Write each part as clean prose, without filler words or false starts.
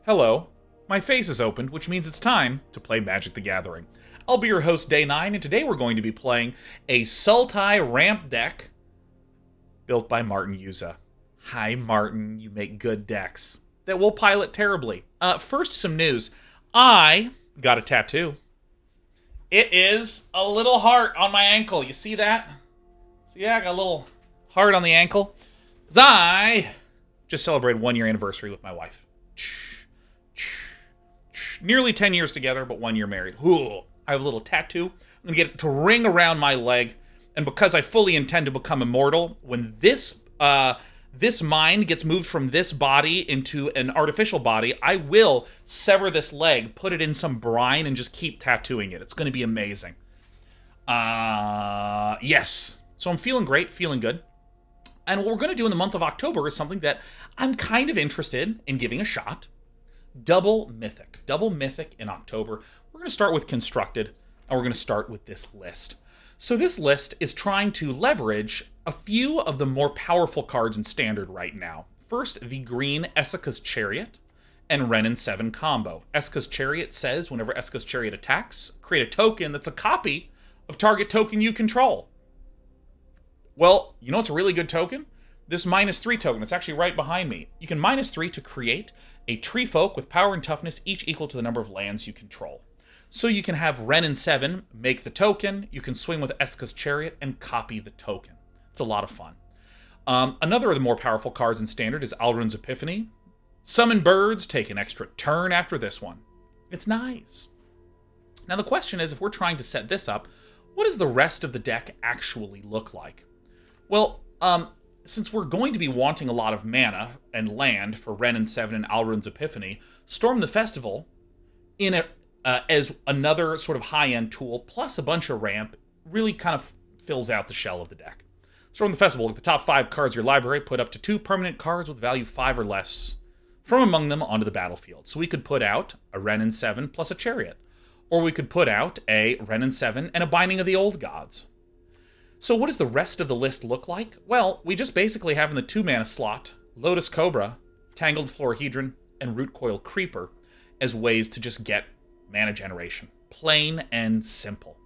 Hello, my face is opened, which means it's time to play Magic the Gathering. I'll be your host Day 9, and today we're going to be playing a Sultai ramp deck built by Martin Juza. Hi Martin, you make good decks that will pilot terribly. First, some news. I got a tattoo. It is a little heart on my ankle. You see that? See that? I got a little heart on the ankle. Because I just celebrated 1 year anniversary with my wife. Nearly 10 years together, but 1 year married. Ooh, I have a little tattoo. I'm going to get it to ring around my leg. And because I fully intend to become immortal, when this mind gets moved from this body into an artificial body, I will sever this leg, put it in some brine, and just keep tattooing it. It's going to be amazing. Yes. So I'm feeling great, feeling good. And what we're going to do in the month of October is something that I'm kind of interested in giving a shot. Double Mythic. Double Mythic in October. We're going to start with Constructed, and we're going to start with this list. So this list is trying to leverage a few of the more powerful cards in Standard right now. First, the green Esika's Chariot and Wrenn and Seven combo. Esika's Chariot says whenever Esika's Chariot attacks, create a token that's a copy of target token you control. Well, you know what's a really good token? This -3 token. It's actually right behind me. You can -3 to create a tree folk with power and toughness, each equal to the number of lands you control. So you can have Wrenn and Seven make the token, you can swing with Esika's Chariot, and copy the token. It's a lot of fun. Another of the more powerful cards in Standard is Alrund's Epiphany. Summon birds, take an extra turn after this one. It's nice. Now the question is, if we're trying to set this up, what does the rest of the deck actually look like? Well, since we're going to be wanting a lot of mana and land for Wrenn and Seven and Alrund's Epiphany, Storm the Festival, as another sort of high-end tool, plus a bunch of ramp, really kind of fills out the shell of the deck. Storm the Festival, with the top 5 cards of your library, put up to 2 permanent cards with value 5 or less from among them onto the battlefield. So we could put out a Wrenn and Seven plus a Chariot. Or we could put out a Wrenn and Seven and a Binding of the Old Gods. So what does the rest of the list look like? Well, we just basically have in the 2-mana slot Lotus Cobra, Tangled Florahedron, and Rootcoil Creeper as ways to just get mana generation. Plain and simple.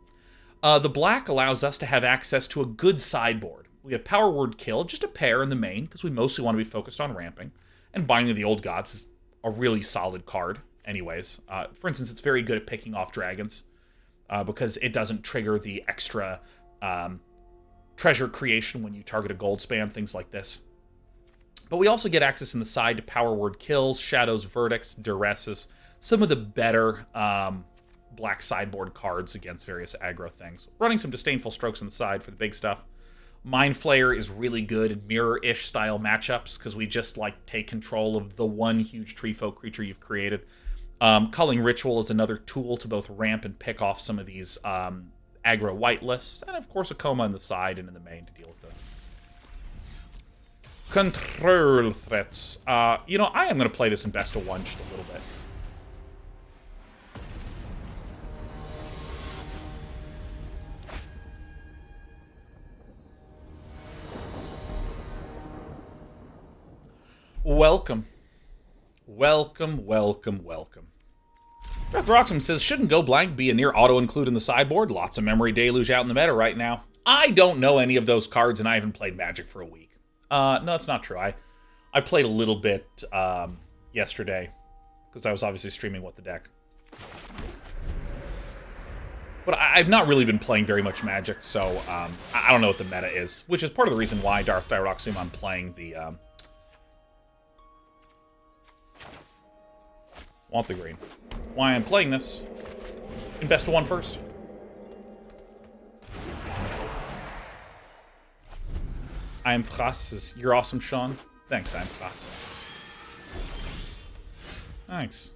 The black allows us to have access to a good sideboard. We have Power Word Kill, just a pair in the main, because we mostly want to be focused on ramping. And Binding of the Old Gods is a really solid card anyways. For instance, it's very good at picking off dragons, because it doesn't trigger the extra treasure creation when you target a gold spam, things like this. But we also get access in the side to Power Word Kills, Shadows, Verdicts, Duresses, some of the better black sideboard cards against various aggro things. Running some Disdainful Strokes on the side for the big stuff. Mind Flayer is really good in mirror-ish style matchups, because we just take control of the one huge tree folk creature you've created. Culling Ritual is another tool to both ramp and pick off some of these aggro white lists, and of course a Koma on the side and in the main to deal with the control threats. I am going to play this in best of 1 just a little bit. Welcome. Welcome, welcome, welcome. Beth Roxham says, shouldn't Go Blank be a near auto-include in the sideboard? Lots of Memory Deluge out in the meta right now. I don't know any of those cards, and I haven't played Magic for a week. No, that's not true. I played a little bit yesterday, because I was obviously streaming What the Deck. But I've not really been playing very much Magic, so I don't know what the meta is, which is part of the reason why Darth Diroxim I'm playing the... want the green. Why I'm playing this in best of 1 first. I am Fras. You're awesome, Sean. Thanks, I am Fras. Thanks.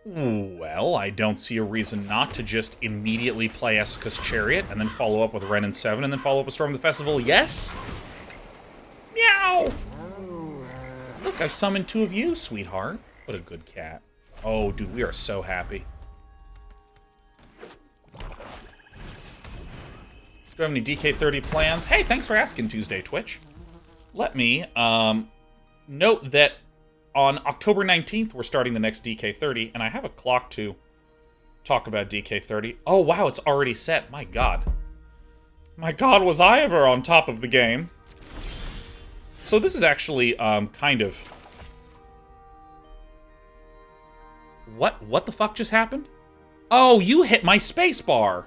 Well, I don't see a reason not to just immediately play Esika's Chariot and then follow up with Wrenn and Seven and then follow up with Storm the Festival. Yes? Meow! Look, I summoned 2 of you, sweetheart. What a good cat. Oh, dude, we are so happy. Do I have any DK30 plans? Hey, thanks for asking, Tuesday Twitch. Let me note that On October 19th, we're starting the next DK30, and I have a clock to talk about DK30. Oh, wow, it's already set. My god. My god, was I ever on top of the game. So this is actually, kind of... What the fuck just happened? Oh, you hit my spacebar.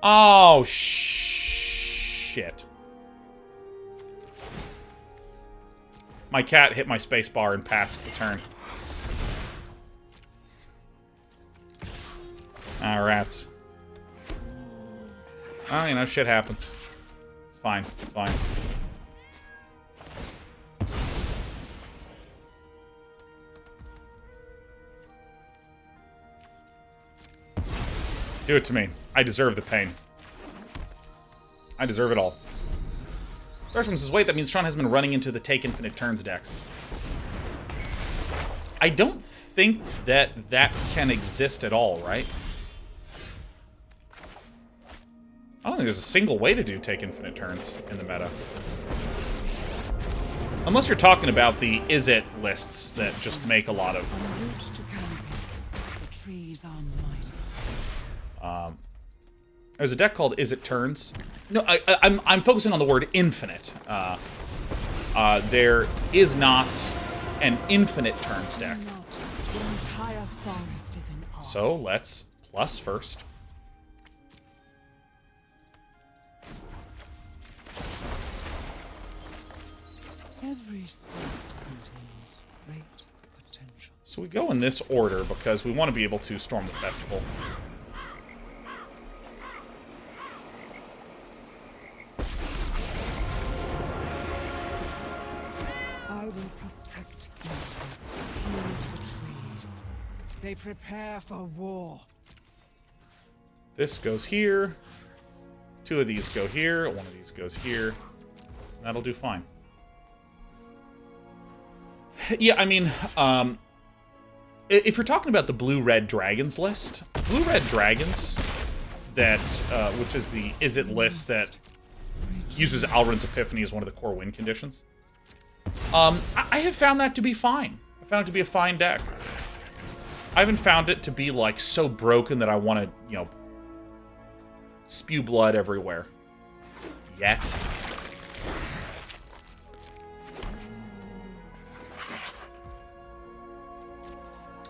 Oh, shit. My cat hit my spacebar and passed the turn. Ah, rats. Oh, you know, shit happens. It's fine. It's fine. Do it to me. I deserve the pain. I deserve it all. Darkman says, wait, that means Sean has been running into the Take Infinite Turns decks. I don't think that can exist at all, right? I don't think there's a single way to do Take Infinite Turns in the meta. Unless you're talking about the Is It lists that just make a lot of... There's a deck called Is It Turns. No, I'm focusing on the word infinite. There is not an infinite turns deck. So let's plus first. Every seed contains great potential. So we go in this order because we want to be able to storm the festival. I will protect innocents hewn to the trees. They prepare for war. This goes here. 2 of these go here. 1 of these goes here. That'll do fine. Yeah, I mean, if you're talking about the Blue-Red Dragons list, Blue-Red Dragons, that, which is the Is It list that uses Alrund's Epiphany as one of the core win conditions, I have found that to be fine. I found it to be a fine deck. I haven't found it to be, like, so broken that I want to, you know, spew blood everywhere. Yet.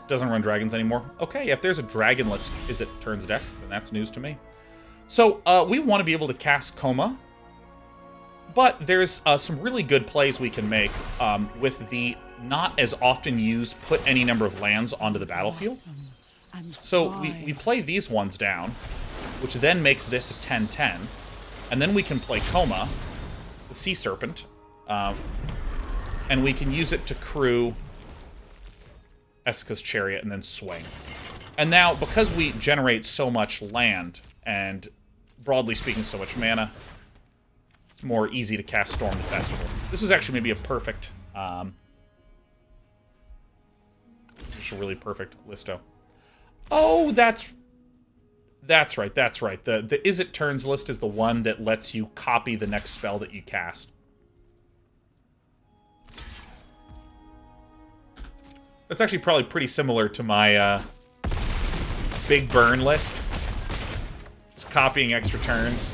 Doesn't run dragons anymore. Okay, if there's a dragon list Is It Turns deck, then that's news to me. So, we want to be able to cast Koma, but there's some really good plays we can make with the not as often used put any number of lands onto the battlefield. So, we play these ones down, which then makes this a 10-10, and then we can play Koma, the Sea Serpent, and we can use it to crew Esika's Chariot and then swing. And now, because we generate so much land, and broadly speaking, so much mana, it's more easy to cast Storm the Festival. This is actually maybe a perfect, just a really perfect listo. Oh, that's right, that's right. The Is It Turns list is the one that lets you copy the next spell that you cast. That's actually probably pretty similar to my Big Burn list. Just copying extra turns.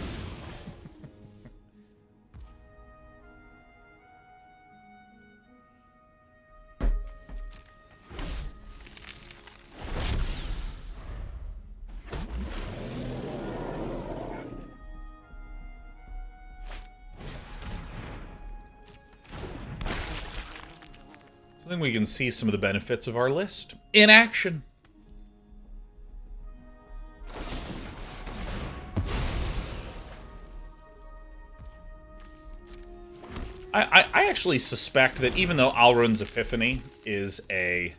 I think we can see some of the benefits of our list in action. I actually suspect that even though Alrund's Epiphany is a...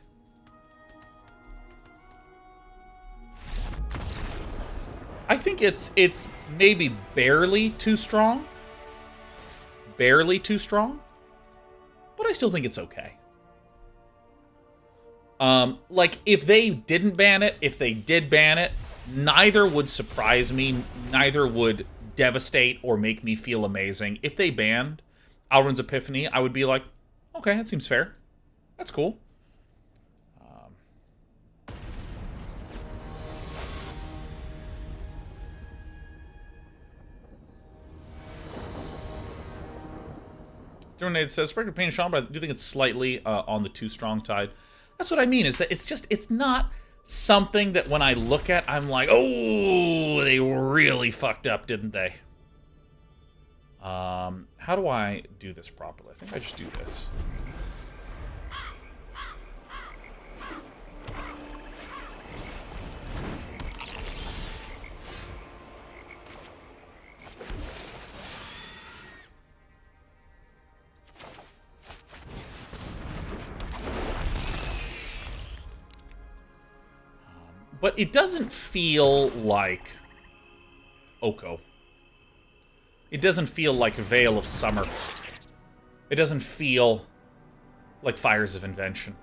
I think it's maybe barely too strong. Barely too strong. But I still think it's okay. Like, if they didn't ban it, if they did ban it, neither would surprise me, neither would devastate or make me feel amazing. If they banned Alrund's Epiphany, I would be like, okay, that seems fair. That's cool. It says, Spectre Pain and Sean, but I do think it's slightly on the too strong tide. That's what I mean, is that it's not something that when I look at, I'm like, oh, they really fucked up, didn't they? How do I do this properly? I think I just do this. But it doesn't feel like Oko. It doesn't feel like Veil of Summer. It doesn't feel like Fires of Invention.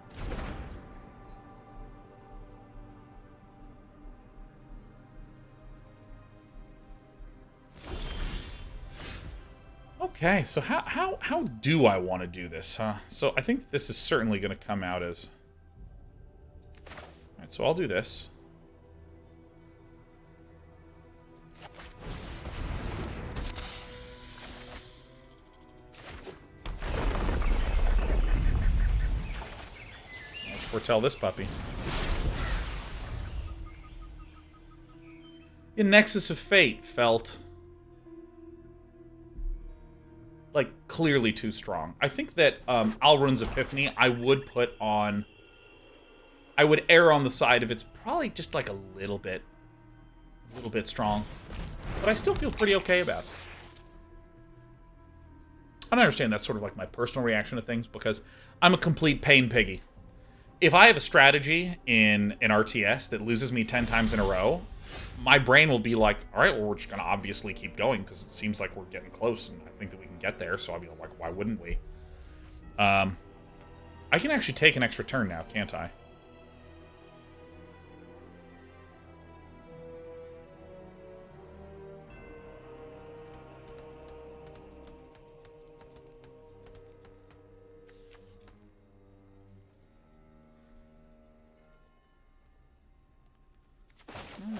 Okay, so how do I want to do this, huh? So I think this is certainly going to come out as... Alright, so I'll do this. Let's foretell this puppy. In Nexus of Fate felt... like, clearly too strong. I think that Alrund's Epiphany, I would put on... I would err on the side of it's probably just, like, a little bit strong. But I still feel pretty okay about it. I don't understand that's sort of, like, my personal reaction to things, because I'm a complete pain piggy. If I have a strategy in an RTS that loses me 10 times in a row... my brain will be like, all right, well, we're just going to obviously keep going because it seems like we're getting close, and I think that we can get there, so I'll be like, why wouldn't we? I can actually take an extra turn now, can't I?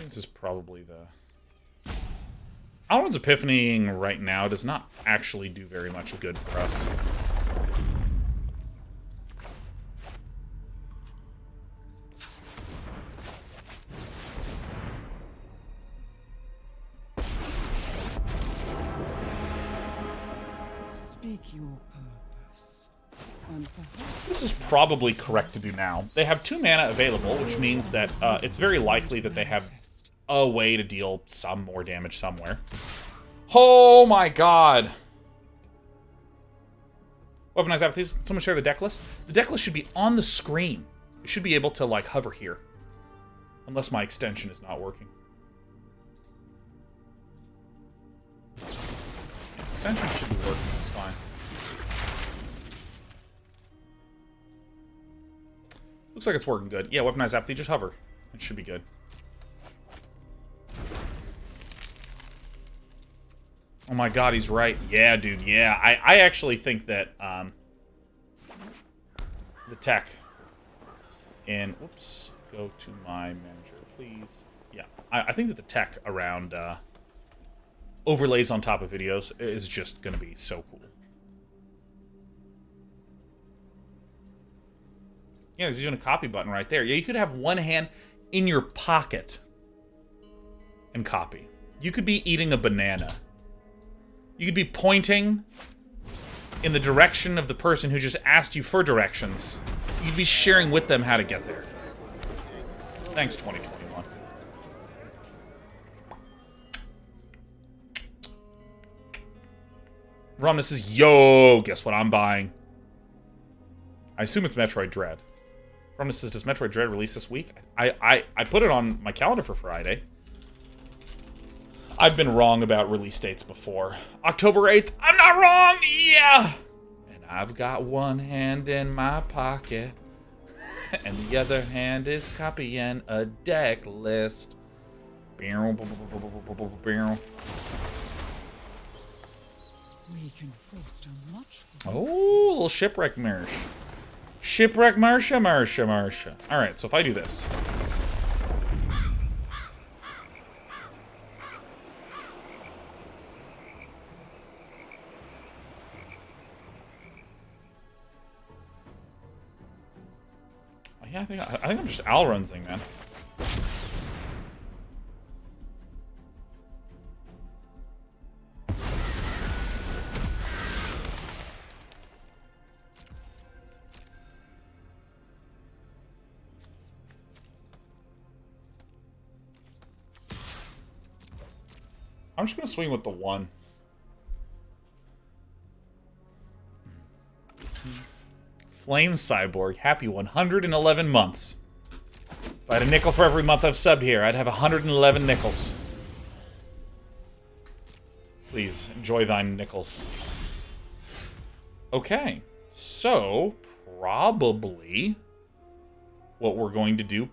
This is probably the... Alrund's Epiphany right now does not actually do very much good for us. Speak your purpose. This is probably correct to do now. They have 2 mana available, which means that it's very likely that they have a way to deal some more damage somewhere. Oh my god! Weaponized Apathies. Can someone share the deck list? The deck list should be on the screen. You should be able to, like, hover here. Unless my extension is not working. Extension should be working. It's fine. Looks like it's working good. Yeah, Weaponized Apathy. Just hover. It should be good. Oh my god, he's right. Yeah, dude, yeah. I actually think that the tech in... Whoops. Go to my manager, please. Yeah, I think that the tech around overlays on top of videos is just going to be so cool. Yeah, there's even a copy button right there. Yeah, you could have one hand in your pocket and copy. You could be eating a banana. You could be pointing in the direction of the person who just asked you for directions. You'd be sharing with them how to get there. Thanks, 2021. Romnus says, yo, guess what I'm buying? I assume it's Metroid Dread. Romnus says, does Metroid Dread release this week? I put it on my calendar for Friday. I've been wrong about release dates before. October 8th, I'm not wrong! Yeah! And I've got one hand in my pocket, and the other hand is copying a deck list. We can foster much. Oh, little Shipwreck Marsh. Shipwreck Marsha. Alright, so if I do this. Yeah, I think I'm just Alrundsing, man. I'm just gonna swing with the 1. Flame Cyborg, happy 111 months. If I had a nickel for every month I've subbed here, I'd have 111 nickels. Please, enjoy thine nickels. Okay, so probably what we're going to do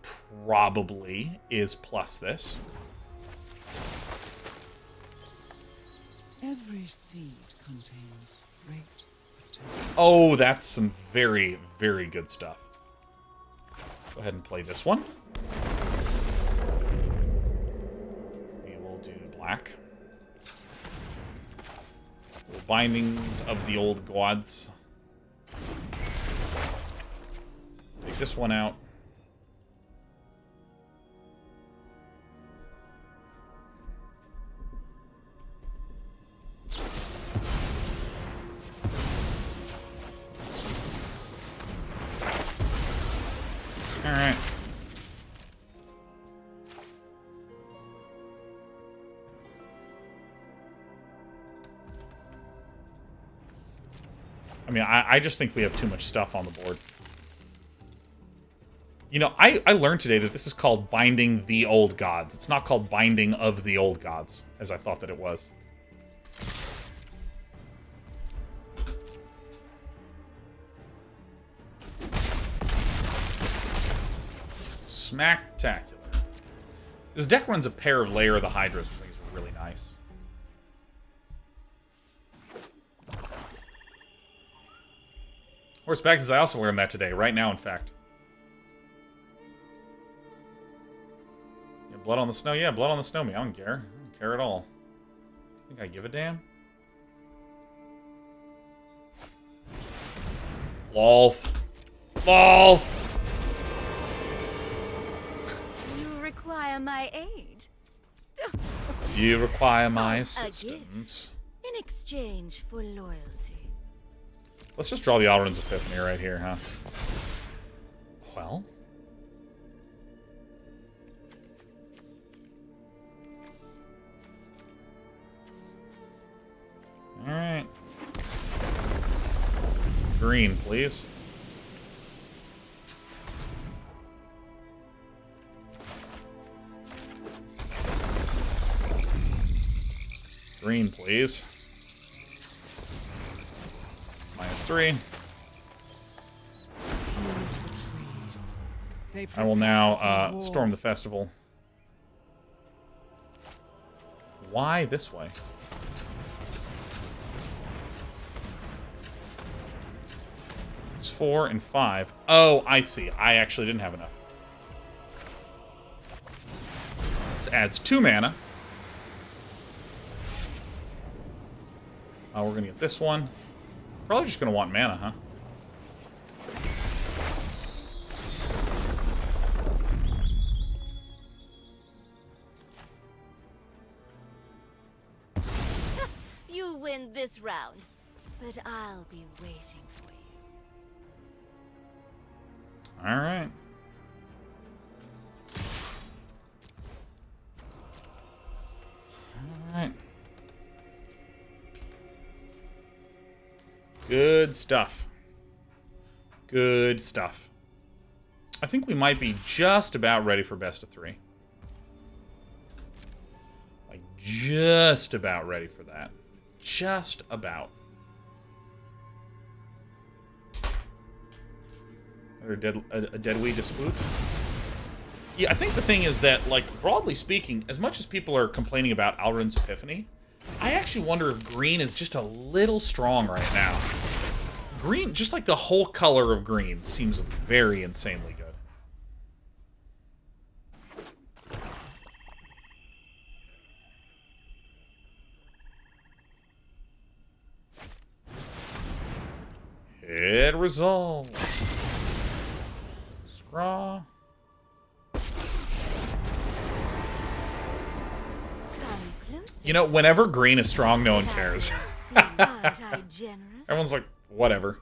is plus this. Every seed contains great potential. Oh, that's some very, very good stuff. Go ahead and play this one. We will do black. Bindings of the Old Gods. Take this one out. Alright. I mean, I just think we have too much stuff on the board. You know, I learned today that this is called Binding the Old Gods. It's not called Binding of the Old Gods, as I thought that it was. Smacktacular. This deck runs a pair of Lair of the Hydras, which I think is really nice. Horseback says I also learned that today, right now, in fact. Yeah, blood on the snow? Yeah, blood on the snow me. I don't care. I don't care at all. Think I give a damn? Lolth. Lolth! You require my aid. You require my assistance. In exchange for loyalty. Let's just draw the Alrund's Epiphany right here, huh? Well. Alright. Green, please. Green, please. -3. I will now storm the festival. Why this way? It's 4 and 5. Oh, I see. I actually didn't have enough. This adds 2 mana. We're gonna get this one. Probably just gonna want mana, huh? You win this round, but I'll be waiting for you. All right. All right. Good stuff. Good stuff. I think we might be just about ready for best of 3. Like, just about ready for that. Just about. Or a dead we dispute? Yeah, I think the thing is that, like, broadly speaking, as much as people are complaining about Alrund's Epiphany, I actually wonder if green is just a little strong right now. Green, just like the whole color of green, seems very insanely good. It resolves. Scraw. You know, whenever green is strong, no one cares. Everyone's like, whatever.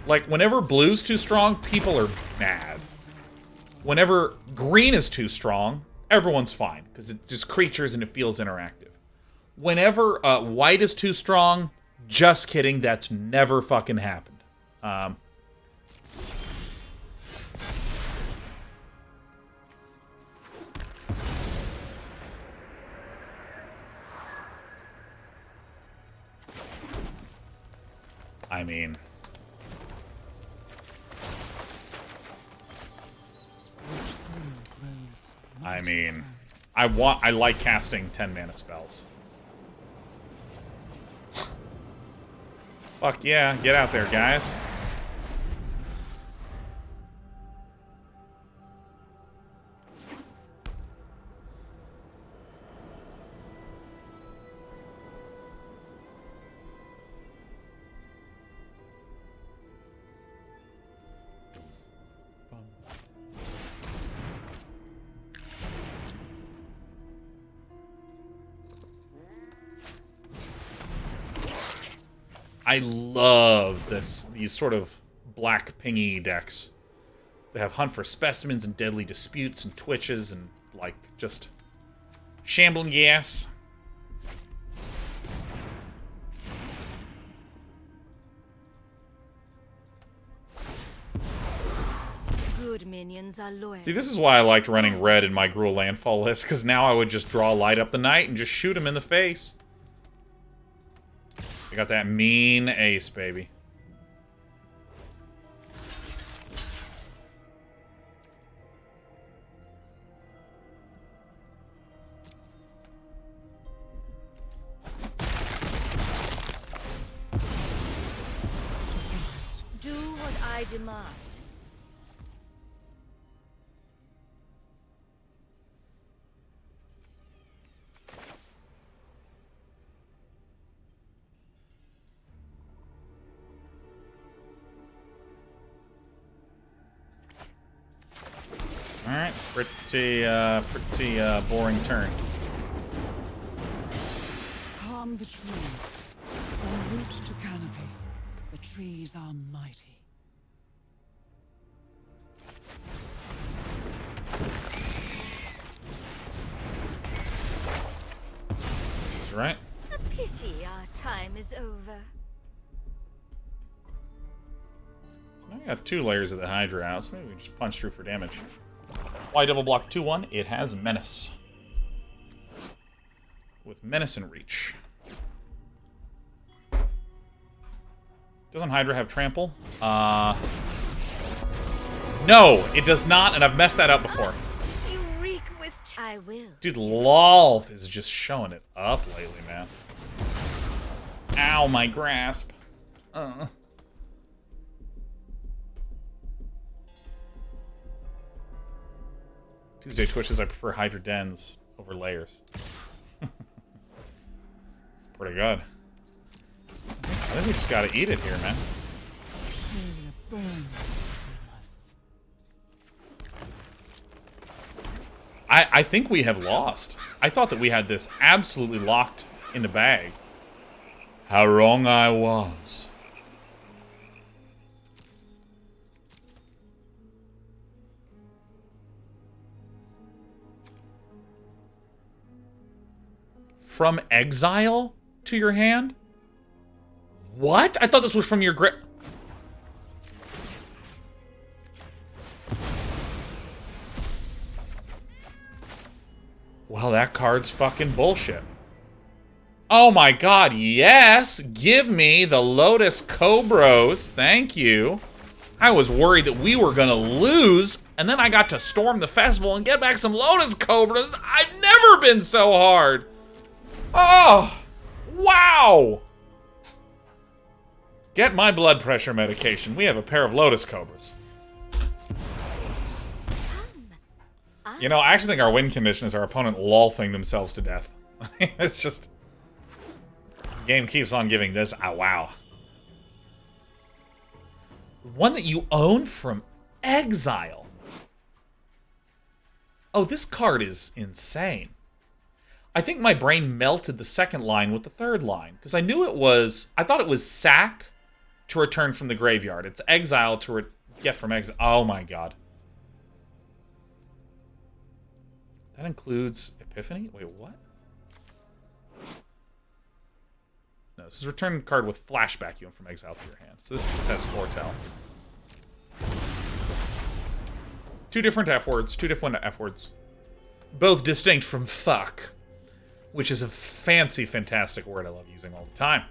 Like, whenever blue's too strong, people are mad. Whenever green is too strong, everyone's fine, because it's just creatures and it feels interactive. Whenever white is too strong, just kidding, that's never fucking happened. I mean... I like casting 10 mana spells. Fuck yeah, get out there, guys. I love these sort of black pingy decks. They have Hunt for Specimens and Deadly Disputes and Twitches and, like, just shambling gas. Good minions are loyal. See, this is why I liked running red in my Gruul Landfall list, because now I would just draw Light Up the Night and just shoot him in the face. I got that mean ace, baby. Do what I demand. Alright, pretty boring turn. Calm the trees. From root to canopy, the trees are mighty. He's right. A pity our time is over. So now we got 2 layers of the Hydra out, so maybe we just punch through for damage. Why double block 2/1? It has Menace. With Menace and Reach. Doesn't Hydra have Trample? No, it does not, and I've messed that up before. You reek with I will. Dude, Lolth is just showing it up lately, man. Ow, my grasp. Tuesday Twitches, I prefer Hydra Dens over Layers. It's pretty good. I think we just gotta eat it here, man. I think we have lost. I thought that we had this absolutely locked in the bag. How wrong I was. From exile to your hand? What? I thought this was from your grip. Well, that card's fucking bullshit. Oh my god, yes! Give me the Lotus Cobras. Thank you. I was worried that we were gonna lose, and then I got to storm the festival and get back some Lotus Cobras. I've never been so hard. Oh! Wow! Get my blood pressure medication. We have a pair of Lotus Cobras. You know, I actually think our win condition is our opponent lolthing themselves to death. It's just... The game keeps on giving this. Ah, wow. One that you own from exile. Oh, this card is insane. I think my brain melted the second line with the third line. Because I knew it was... I thought it was sack to return from the graveyard. It's exile to get from exile. Oh my god. That includes Epiphany? Wait, what? No, this is return card with flashback you from exile to your hand. So this says foretell. Two different F words. Two different F words. Both distinct from fuck. Which is a fancy, fantastic word I love using all the time.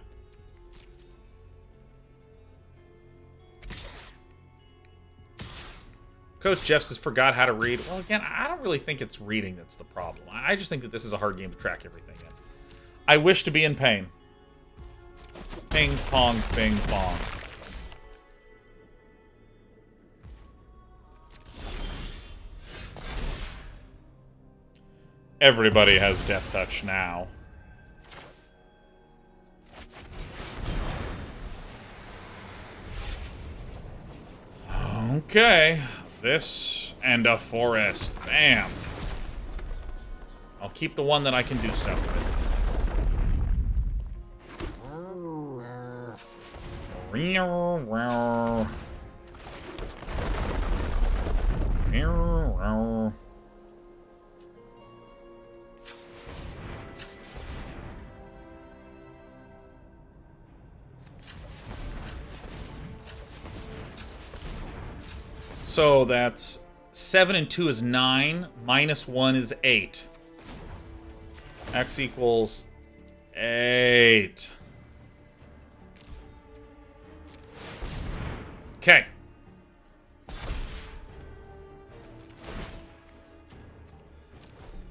Coach Jeff says, forgot how to read. Well, again, I don't really think it's reading that's the problem. I just think that this is a hard game to track everything in. I wish to be in pain. Ping, pong, ping, pong. Everybody has Death Touch now. Okay. This and a forest. Bam. I'll keep the one that I can do stuff with. So that's 7 and 2 is 9, minus 1 is 8. X equals 8. Okay.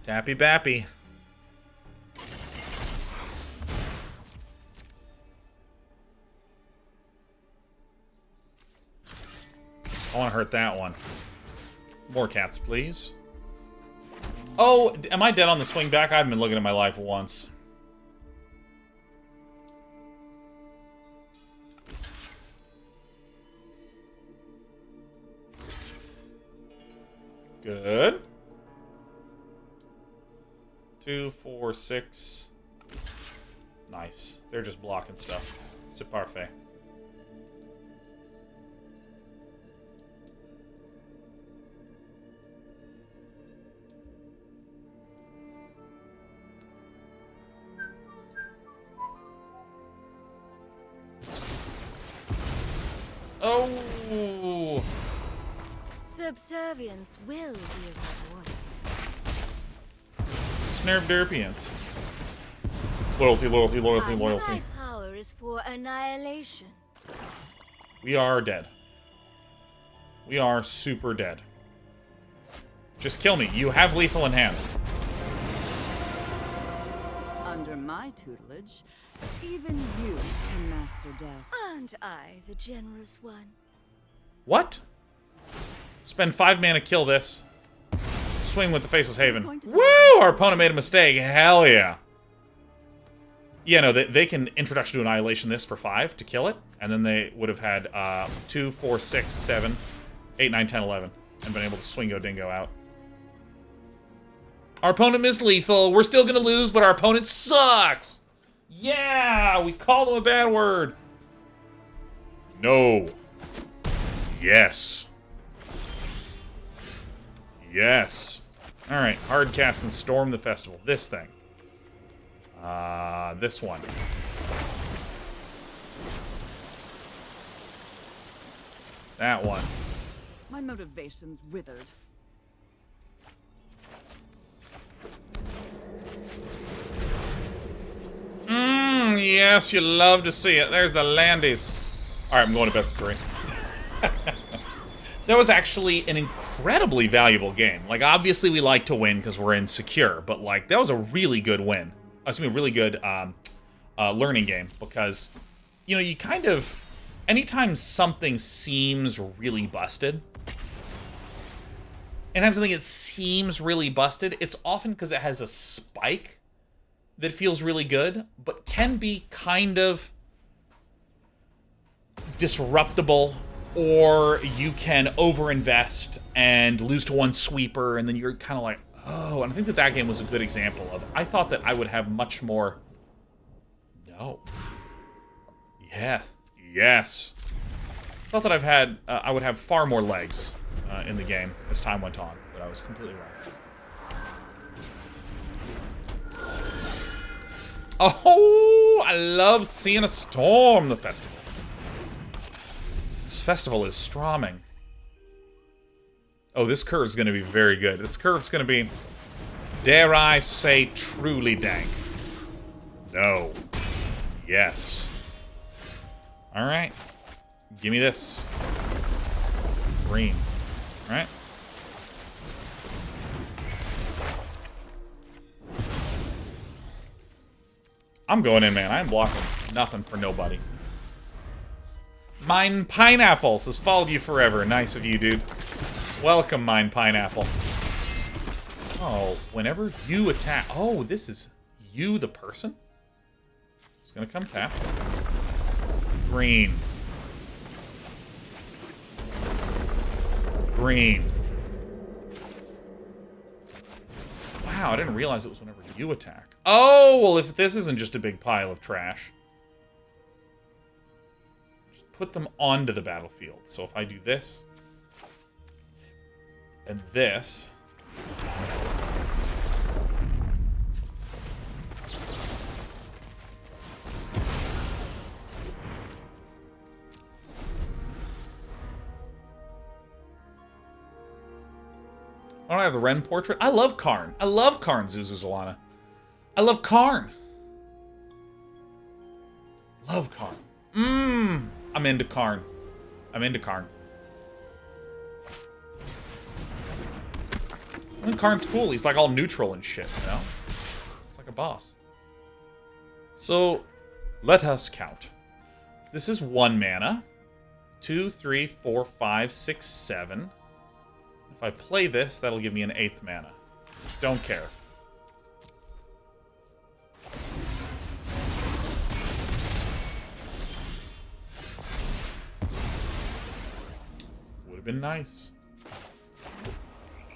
Tappy bappy. I want to hurt that one. More cats, please. Oh, am I dead on the swing back? I haven't been looking at my life once. Good. 2, 4, 6. Nice. They're just blocking stuff. C'est parfait. Oh! Subservience will be rewarded. Snurb Derpians. Loyalty, loyalty, loyalty, loyalty. My power is for annihilation. We are dead. We are super dead. Just kill me. You have lethal in hand. Under my tutelage, even you can master death. Aren't I the generous one? What? Spend 5 mana, kill this. Swing with the Faceless Haven. Woo! Our opponent made a mistake. Hell yeah. Yeah, no, they can Introduction to Annihilation this for 5 to kill it. And then they would have had 2, 4, 6, 7, 8, 9, 10, 11. And been able to Swingo Dingo out. Our opponent missed lethal. We're still going to lose, but our opponent sucks. Yeah, we called him a bad word. No. Yes. Yes. Alright, hard cast and storm the festival. This thing. This one. That one. My motivation's withered. Yes, you love to see it. There's the landies. Alright, I'm going to best of 3. That was actually an incredibly valuable game. Like, obviously we like to win because we're insecure, but, like, that was a really good win. Excuse me, a really good learning game because, you know, you kind of... anytime something seems really busted, anytime something that seems really busted, it's often because it has a spike that feels really good, but can be kind of disruptible, or you can overinvest and lose to one sweeper, and then you're kind of like, oh, and I think that that game was a good example of, I thought that I would have much more, no, yeah, yes, I thought that I would have far more legs in the game as time went on, but I was completely wrong. Oh, I love seeing a storm, the festival. This festival is stroming. Oh, this curve's going to be very good. This curve's going to be, dare I say, truly dank. No. Yes. All right. Give me this. Green. All right. I'm going in, man. I am blocking nothing for nobody. Mine Pineapples has followed you forever. Nice of you, dude. Welcome, Mine Pineapple. Oh, whenever you attack... Oh, this is you, the person? It's gonna come tap. Green. Green. Wow, I didn't realize it was whenever you attack. Oh, well, if this isn't just a big pile of trash. Just put them onto the battlefield. So if I do this... and this... I don't have the Wrenn portrait. I love Karn. I love Karn, Zuzuzalana. I love Karn. Love Karn. I'm into Karn. I'm into Karn. I think Karn's cool. He's like all neutral and shit, you know? It's like a boss. So, let us count. This is 1 mana. 2, 3, 4, 5, 6, 7. If I play this, that'll give me an 8th mana. Don't care. Would have been nice.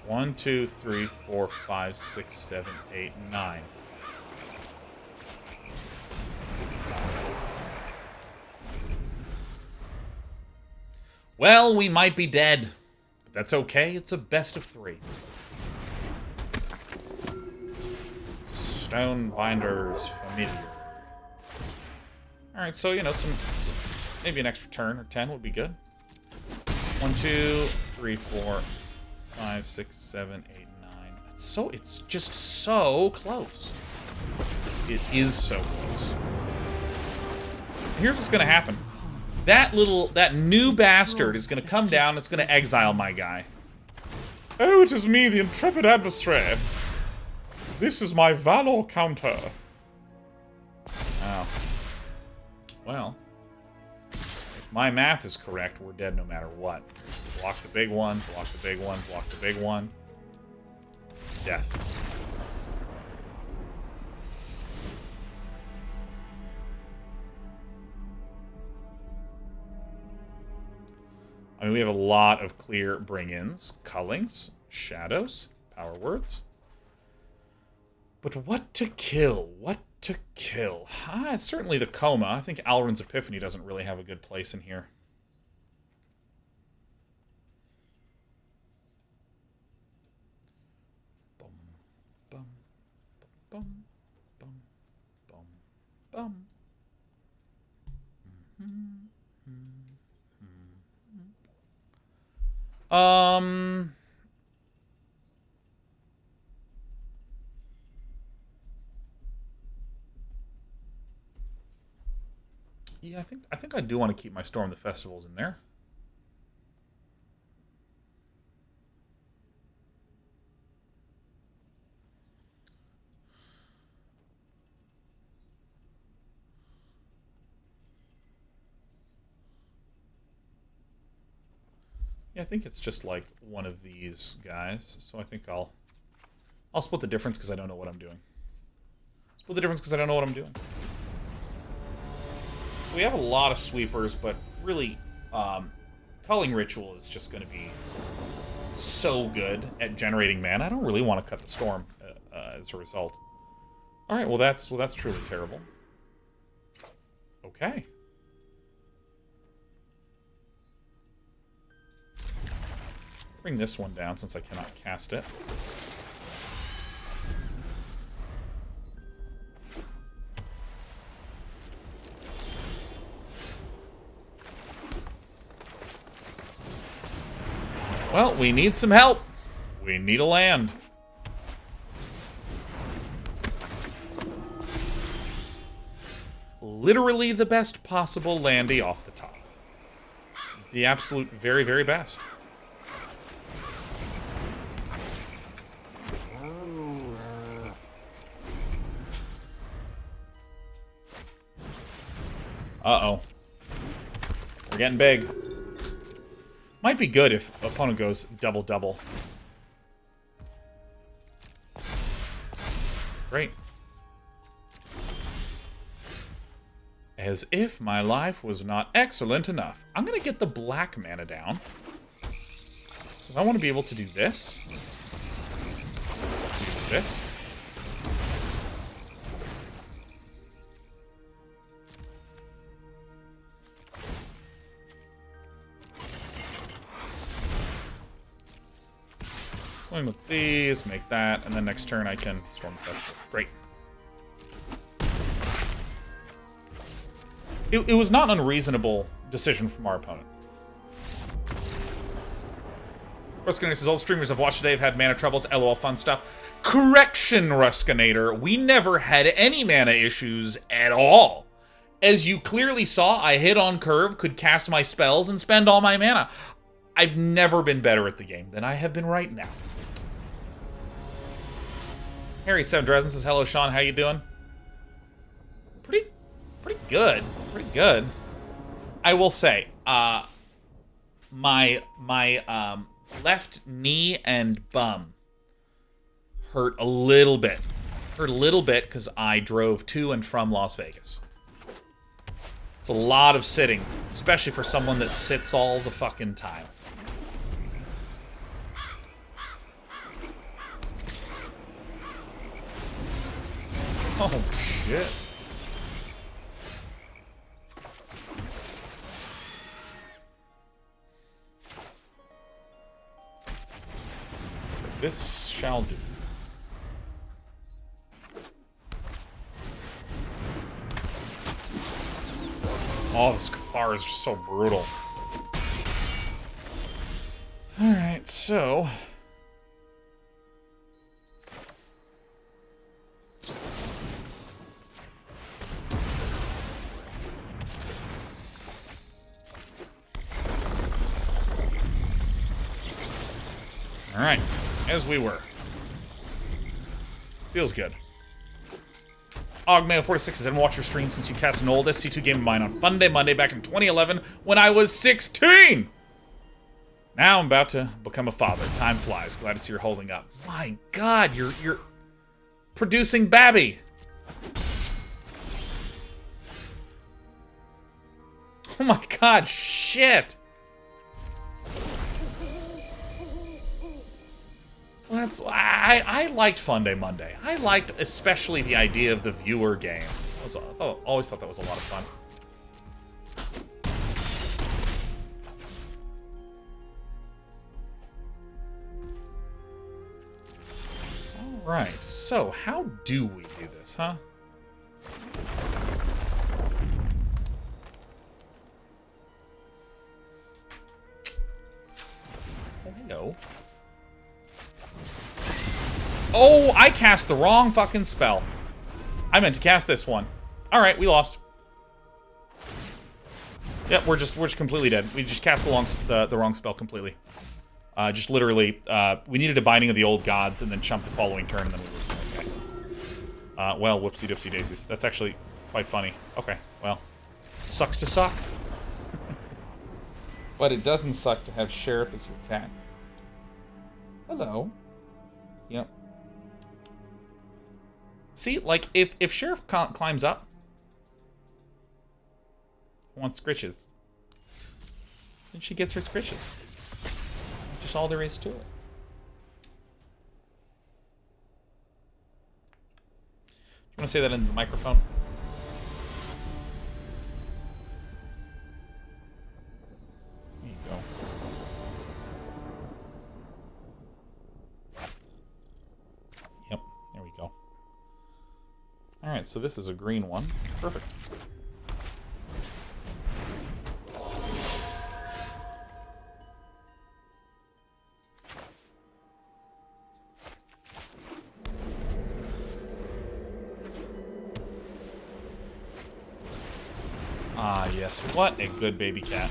1, 2, 3, 4, 5, 6, 7, 8, 9. Well, we might be dead. That's okay, it's a best of 3. Stonebinder's Familiar. Alright, so, you know, some maybe an extra turn or 10 would be good. 1, 2, 3, 4, 5, 6, 7, 8, 9. It's just so close. It is so close. Here's what's gonna happen. That new bastard is gonna come down, it's gonna exile my guy. Oh, it is me, the intrepid adversary. This is my valor counter. Oh. Well. If my math is correct, we're dead no matter what. Block the big one, block the big one, block the big one. Death. I mean, we have a lot of clear bring-ins, cullings, shadows, power words. But what to kill? What to kill? It's certainly the Koma. I think Alrund's Epiphany doesn't really have a good place in here. Bum, bum, bum, bum, bum, bum. Yeah, I think I do want to keep my Storm the Festivals in there. Yeah, I think it's just like one of these guys. So I think I'll split the difference because I don't know what I'm doing. Split the difference because I don't know what I'm doing. So we have a lot of sweepers, but really, Culling Ritual is just going to be so good at generating mana. I don't really want to cut the Storm as a result. All right, well that's truly terrible. Okay. Bring this one down since I cannot cast it. Well, we need some help. We need a land. Literally the best possible landy off the top. The absolute very, very best. Uh-oh. We're getting big. Might be good if opponent goes double-double. Great. As if my life was not excellent enough. I'm going to get the black mana down. Because I want to be able to do this. Do this. Swing with these, make that, and then next turn I can Storm the Festival. Great. It was not an unreasonable decision from our opponent. Ruskinator says, all streamers I've watched today have had mana troubles. LOL, fun stuff. Correction, Ruskinator. We never had any mana issues at all. As you clearly saw, I hit on curve, could cast my spells, and spend all my mana. I've never been better at the game than I have been right now. Harry7 Dresden says, hello, Sean. How you doing? Pretty good. Pretty good. I will say, my left knee and bum hurt a little bit. Hurt a little bit because I drove to and from Las Vegas. It's a lot of sitting, especially for someone that sits all the fucking time. Oh, shit. This shall do. Oh, this Cathar is just so brutal. Alright, so... Alright, as we were. Feels good. Ogmail46 says, I didn't watch your stream since you cast an old SC2 game of mine on Fun Day Monday back in 2011 when I was 16! Now I'm about to become a father. Time flies. Glad to see you're holding up. My god, you're producing Babby! Oh my god, shit! Well, I liked Fun Day Monday. I liked especially the idea of the viewer game. I always thought that was a lot of fun. Alright, so how do we do this, huh? Oh, hello. Oh, I cast the wrong fucking spell. I meant to cast this one. Alright, we lost. Yep, we're just completely dead. We just cast the wrong spell completely. Just literally, we needed a Binding of the Old Gods and then chump the following turn and then we were okay. Well, whoopsie doopsie daisies. That's actually quite funny. Okay, well. Sucks to suck. But it doesn't suck to have Sheriff as your cat. Hello. Yep. See, like, if Sheriff climbs up, wants scritches, then she gets her scritches. That's just all there is to it. You want to say that in the microphone? There you go. Yep, there we go. Alright, so this is a green one. Perfect. Ah, yes. What a good baby cat.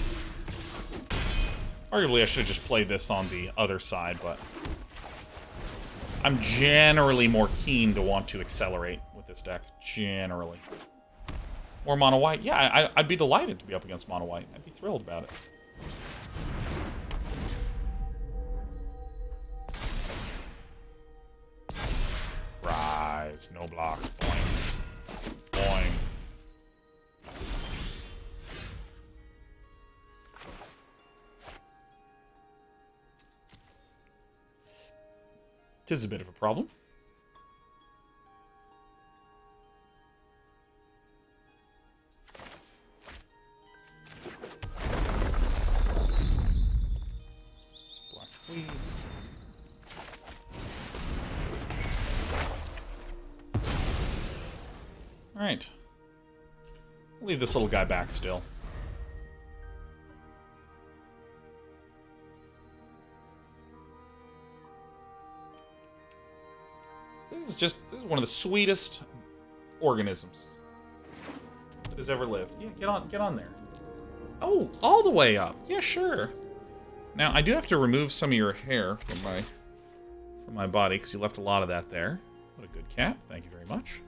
Arguably, I should have just played this on the other side, but I'm generally more keen to want to accelerate with this deck. Generally. More mono white? Yeah, I'd be delighted to be up against mono white. I'd be thrilled about it. Rise. No blocks. Boing. Boing. Tis a bit of a problem. Black please. Alright. Leave this little guy back still. This is one of the sweetest organisms that has ever lived. Yeah, get on there. Oh, all the way up. Yeah, sure. Now I do have to remove some of your hair from my body because you left a lot of that there. What a good cat. Thank you very much.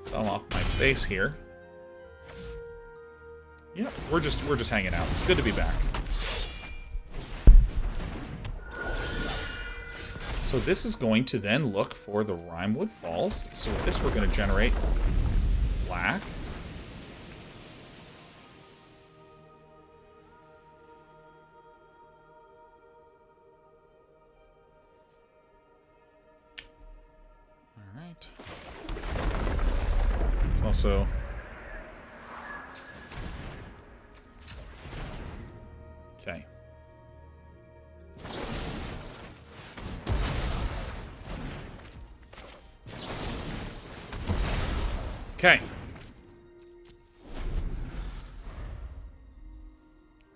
Fell off my face here. Yeah, we're just hanging out. It's good to be back. So this is going to then look for the Rimewood Falls. So with this, we're going to generate black. All right. Also, okay. Okay.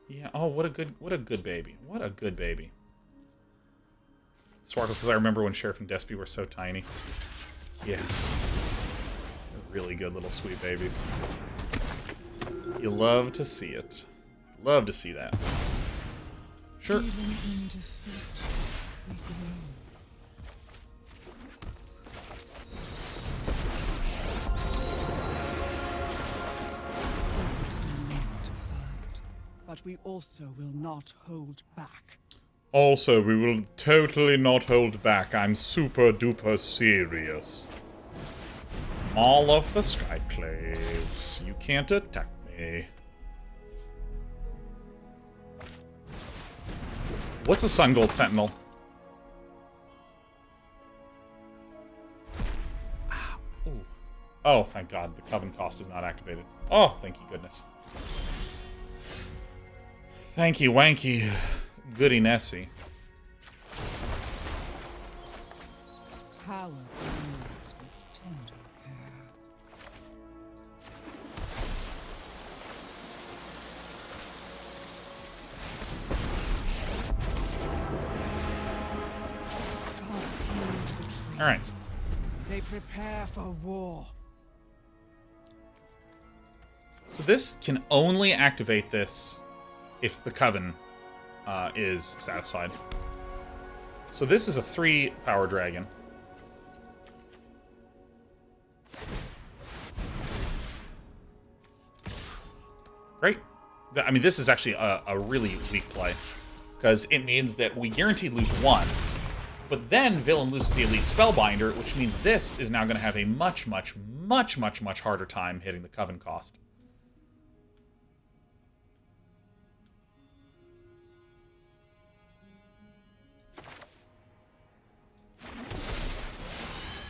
Yeah, oh, what a good baby. What a good baby. Sparkle says, I remember when Sheriff and Despy were so tiny. Yeah. They're really good little sweet babies. You love to see it. Love to see that. Sure. Even in defeat, we grow. But we also will not hold back. Also, we will totally not hold back. I'm super duper serious. All of the Skyclaves. You can't attack me. What's a Sun Gold Sentinel? Ooh. Oh, thank God. The Coven cost is not activated. Oh, thank you, goodness. Thank you, Wanky. Goody Nessie. Power grows with tender care. All right. They prepare for war. So this can only activate this if the Coven is satisfied. So this is a 3 power dragon. Great. I mean, this is actually a really weak play. Because it means that we guaranteed lose 1. But then Villain loses the Elite Spellbinder, which means this is now going to have a much harder time hitting the Coven cost.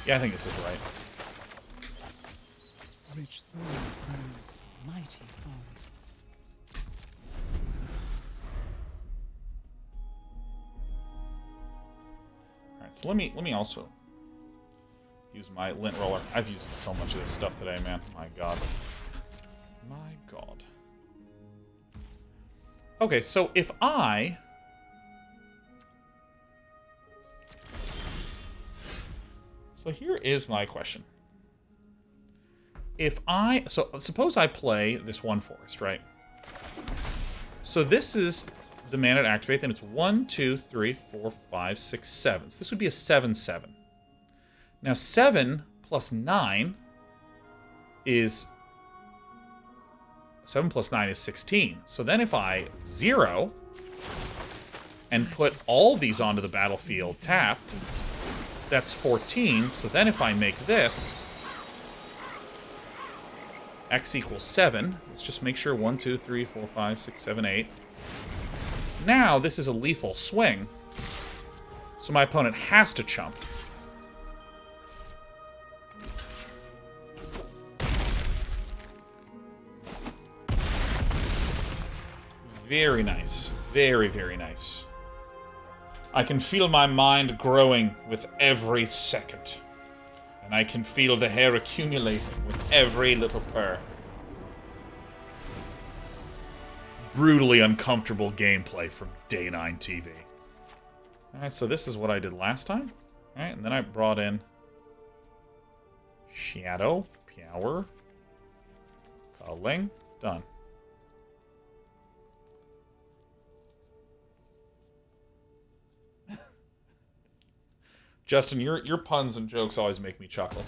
Yeah, I think this is right. Rich soil grows mighty forests. Alright, so let me also use my lint roller. I've used so much of this stuff today, man. My god. My god. Okay, so if I... So here is my question. If I... So suppose I play this 1 forest, right? So this is the mana to activate, then it's 1, 2, 3, 4, 5, 6, 7. So this would be a 7/7. Now 7 plus 9 is... 7 plus 9 is 16. So then if I 0 and put all these onto the battlefield tapped, that's 14. So then if I make this x equals 7, let's just make sure 1, 2, 3, 4, 5, 6, 7, 8. Now this is a lethal swing. So my opponent has to chump. Very nice. Very, very nice. I can feel my mind growing with every second. And I can feel the hair accumulating with every little purr. Brutally uncomfortable gameplay from Day 9 TV. Alright, so this is what I did last time. Alright, and then I brought in Shadow, Power, Culling, done. Justin, your puns and jokes always make me chuckle.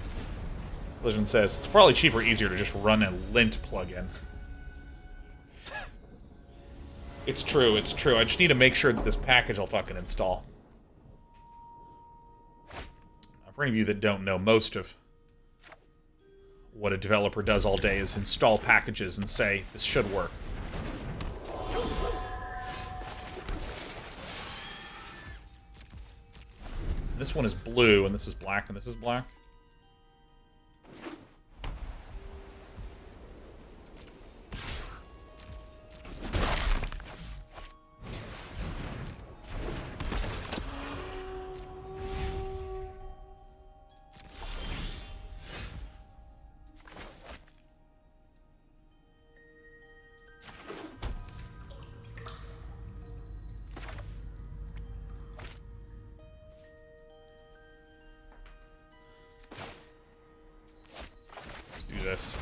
Collision says, it's probably cheaper, easier to just run a lint plugin. It's true, it's true. I just need to make sure that this package will fucking install. Now, for any of you that don't know, most of what a developer does all day is install packages and say, this should work. This one is blue, and this is black, and this is black. This.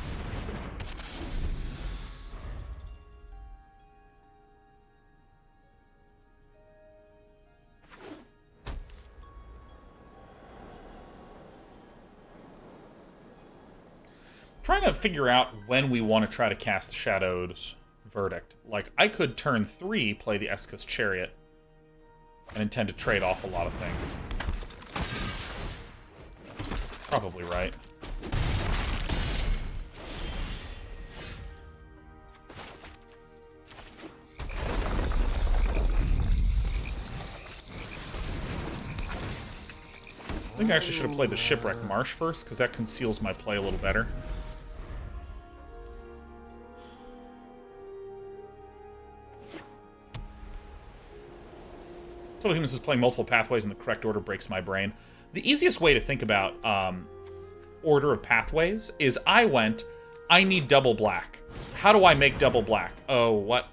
Trying to figure out when we want to try to cast Shadow's Verdict. Like, I could turn 3 play the Esika's Chariot and intend to trade off a lot of things. That's probably right. I think I actually should have played the Shipwreck Marsh first, because that conceals my play a little better. Total Humans is playing multiple pathways in the correct order breaks my brain. The easiest way to think about order of pathways is I need double black. How do I make double black? Oh, what?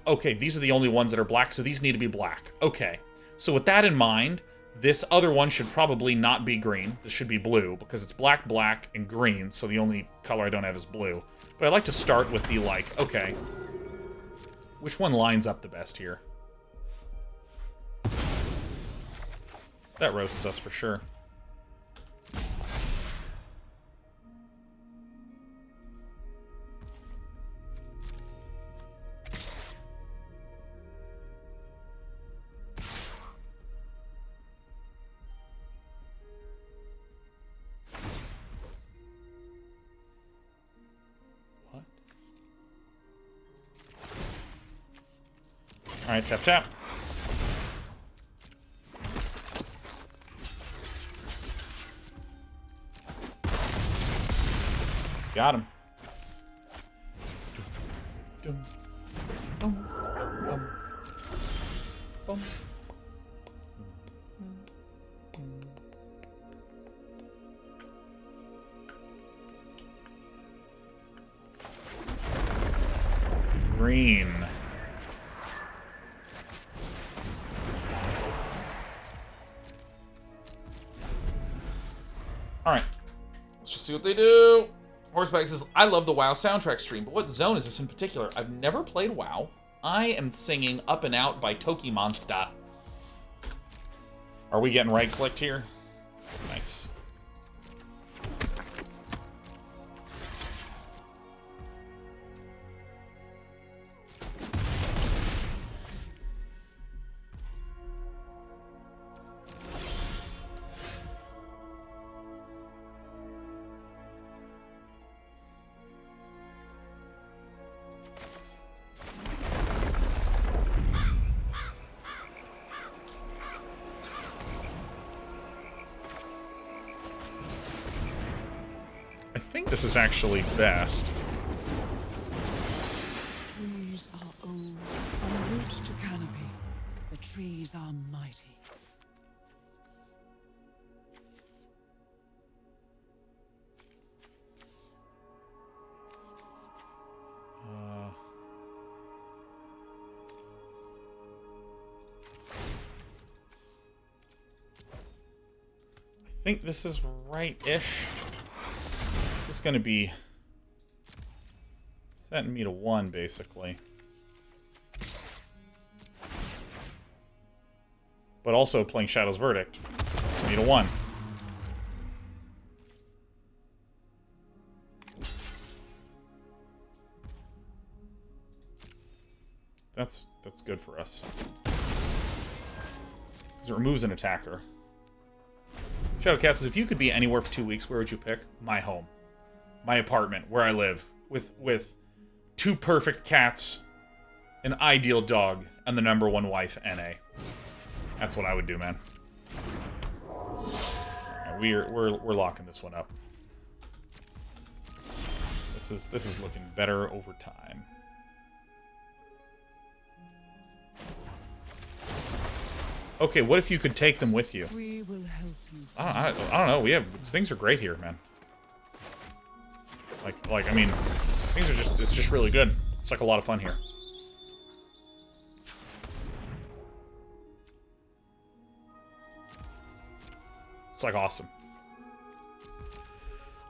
Okay, these are the only ones that are black, so these need to be black. Okay, so with that in mind, this other one should probably not be green. This should be blue, because it's black, black, and green, so the only color I don't have is blue. But I like to start with the, like, okay, which one lines up the best here? That roasts us for sure. Alright, tap, tap. Got him. Dum, dum, dum, dum. Green. Alright. Let's just see what they do. Horseback says, I love the WoW soundtrack stream, but what zone is this in particular? I've never played WoW. I am singing Up and Out by Toki Monster. Are we getting right-clicked here? Nice. I think this is actually best. Trees are old, from root to canopy. The trees are mighty. I think this is right-ish. This is going to be setting me to 1, basically. But also playing Shadow's Verdict sets me to 1. That's good for us. Because it removes an attacker. Shadowcat says, if you could be anywhere for 2 weeks, where would you pick? My home. My apartment, where I live, with 2 perfect cats, an ideal dog, and the #1 wife, NA. That's what I would do, man. Right, we're locking this one up. This is looking better over time. Okay, what if you could take them with you? We will help you. I don't know. Things are great here, man. Like I mean, it's just really good. It's like a lot of fun here. It's like awesome.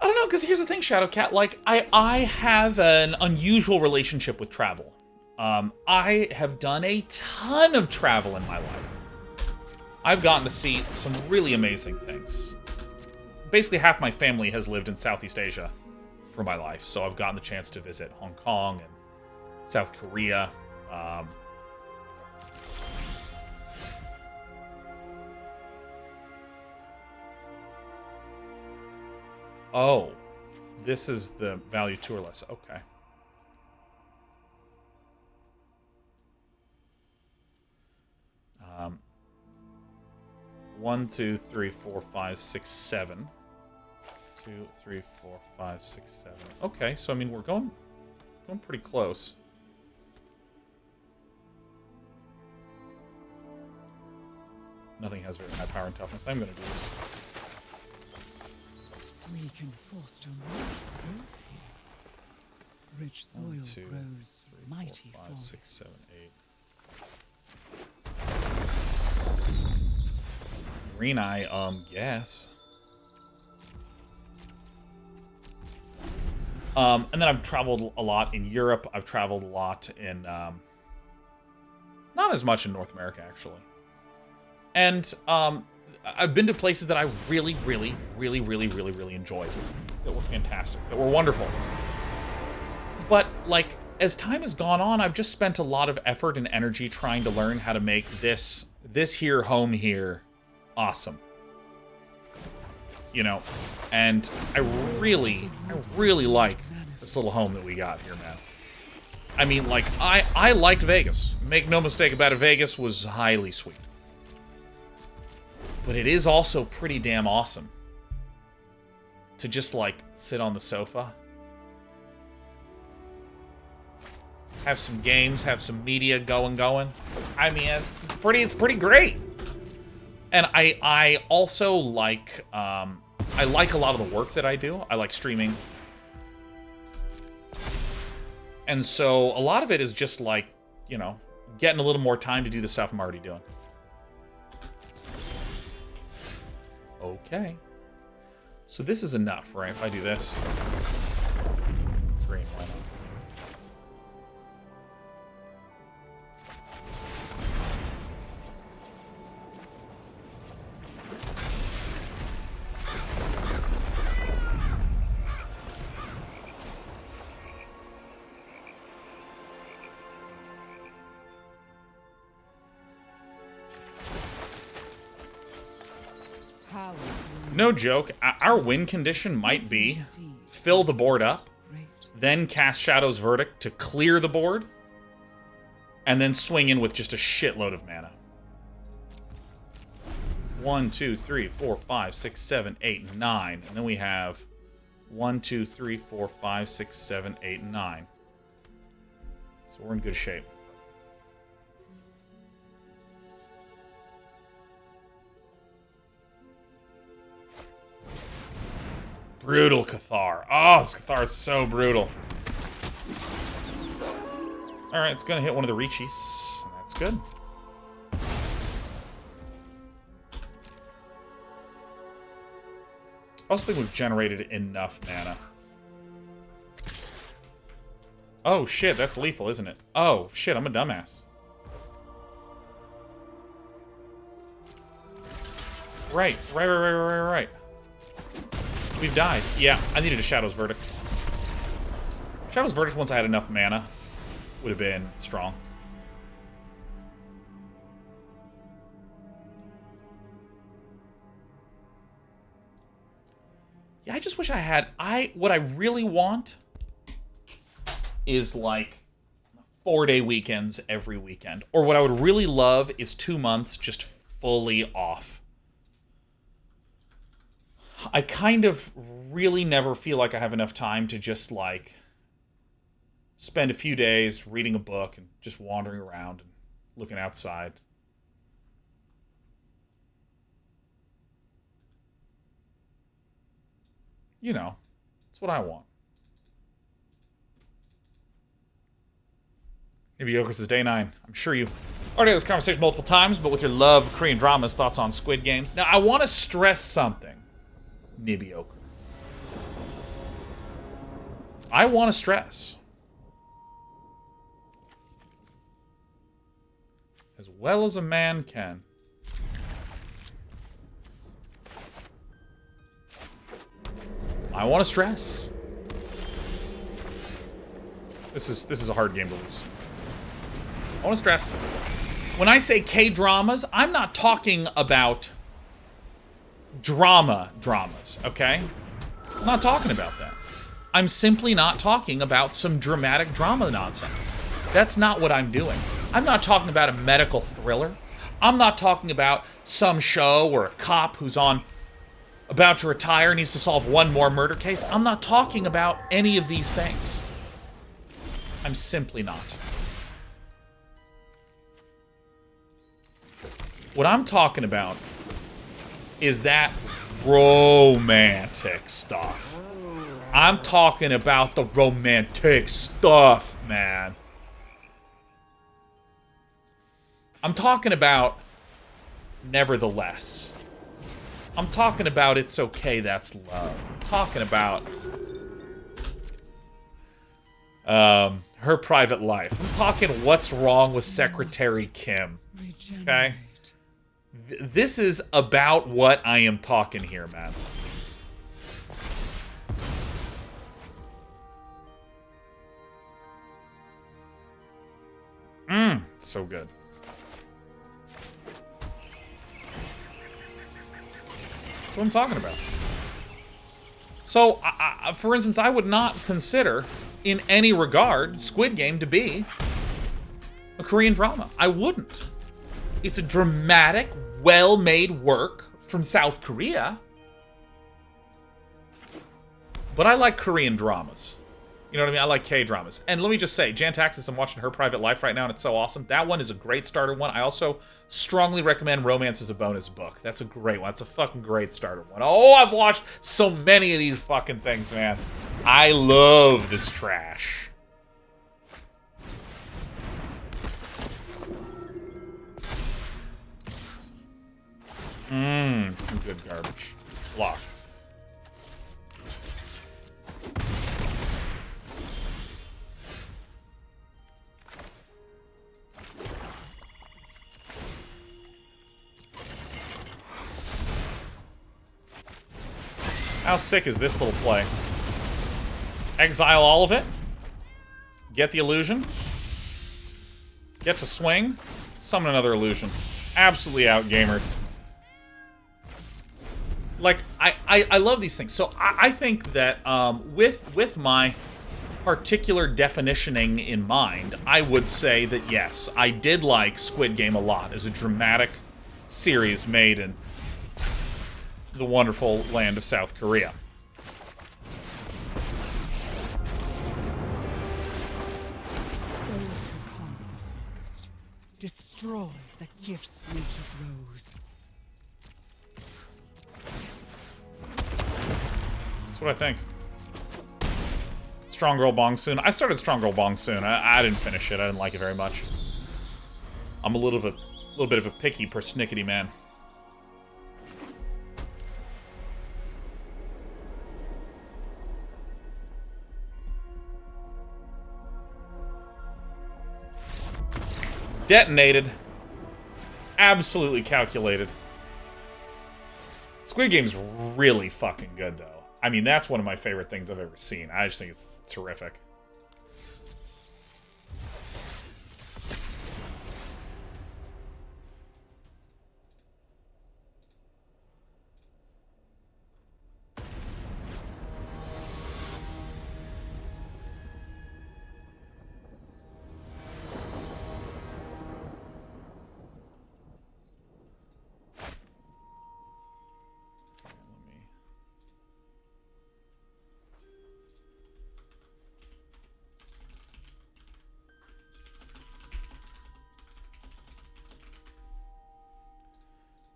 I don't know, because here's the thing, Shadowcat. Like, I have an unusual relationship with travel. I have done a ton of travel in my life. I've gotten to see some really amazing things. Basically, half my family has lived in Southeast Asia for my life, so I've gotten the chance to visit Hong Kong and South Korea. Oh, this is the value tour list. Okay. Um, 1, 2, 3, 4, 5, 6, 7. 2, 3, 4, 5, 6, 7. Okay, so I mean we're going pretty close. Nothing has very high power and toughness. I'm going to do this. We can foster much growth here. Rich soil 1, 2, grows 3, mighty 4, 5, 6, 7, forests. 8. Green Eye, yes. And then I've traveled a lot in Europe. I've traveled a lot in, not as much in North America, actually. And, I've been to places that I really enjoyed. That were fantastic. That were wonderful. But, like, as time has gone on, I've just spent a lot of effort and energy trying to learn how to make this here home here awesome. You know? And I really like this little home that we got here, man. I mean, like, I liked Vegas. Make no mistake about it, Vegas was highly sweet. But it is also pretty damn awesome to just, like, sit on the sofa, have some games, have some media going. I mean, it's pretty great. And I also like, I like a lot of the work that I do. I like streaming. And so a lot of it is just like, you know, getting a little more time to do the stuff I'm already doing. Okay. So this is enough, right? If I do this. Green, why not? No joke, our win condition might be fill the board up, then cast Shadow's Verdict to clear the board, and then swing in with just a shitload of mana. 1, 2, 3, 4, 5, 6, 7, 8, 9. And then we have 1, 2, 3, 4, 5, 6, 7, 8, 9. So we're in good shape. Brutal Cathar. Oh, this Cathar is so brutal. Alright, it's gonna hit one of the Reachies. That's good. I also think we've generated enough mana. Oh shit, that's lethal, isn't it? Oh shit, I'm a dumbass. Right. We've died. Yeah, I needed a Shadow's Verdict. Shadow's Verdict, once I had enough mana, would have been strong. Yeah, I just wish I had... What I really want is, like, 4-day weekends every weekend. Or what I would really love is 2 months just fully off. I kind of really never feel like I have enough time to just, like, spend a few days reading a book and just wandering around and looking outside. You know, that's what I want. Nibiokris says, Day 9. I'm sure you already had this conversation multiple times, but with your love of Korean dramas, thoughts on Squid Games. Now, I want to stress something. Nibiokris. I want to stress, as well as a man can, I want to stress. This is a hard game to lose. I want to stress. When I say K-dramas, I'm not talking about dramas, okay? I'm not talking about that. I'm simply not talking about some dramatic drama nonsense. That's not what I'm doing. I'm not talking about a medical thriller. I'm not talking about some show or a cop who's about to retire needs to solve one more murder case. I'm not talking about any of these things. I'm simply not. What I'm talking about is that romantic stuff. I'm talking about the romantic stuff, man. I'm talking about Nevertheless. I'm talking about It's Okay, That's Love. I'm talking about Her Private Life. I'm talking What's Wrong with Secretary Kim. Okay? This is about what I am talking here, man. So good. That's what I'm talking about. So, for instance, I would not consider in any regard Squid Game to be a Korean drama. I wouldn't. It's a dramatic, well-made work from South Korea. But I like Korean dramas. You know what I mean? I like K-dramas. And let me just say, Jan Taxis, I'm watching Her Private Life right now, and it's so awesome. That one is a great starter one. I also strongly recommend Romance as a Bonus Book. That's a great one. That's a fucking great starter one. Oh, I've watched so many of these fucking things, man. I love this trash. Some good garbage. Block. How sick is this little play? Exile all of it. Get the illusion. Get to swing. Summon another illusion. Absolutely outgamered. Like, I love these things. So I think that with my particular definitioning in mind, I would say that yes, I did like Squid Game a lot as a dramatic series made in the wonderful land of South Korea. Those who haunt the forest destroy the gifts nature grows. That's what I think. Strong Girl Bong Soon. I started Strong Girl Bong Soon. I didn't finish it. I didn't like it very much. I'm a little bit of a picky persnickety man. Detonated. Absolutely calculated. Squid Game's really fucking good, though. I mean, that's one of my favorite things I've ever seen. I just think it's terrific.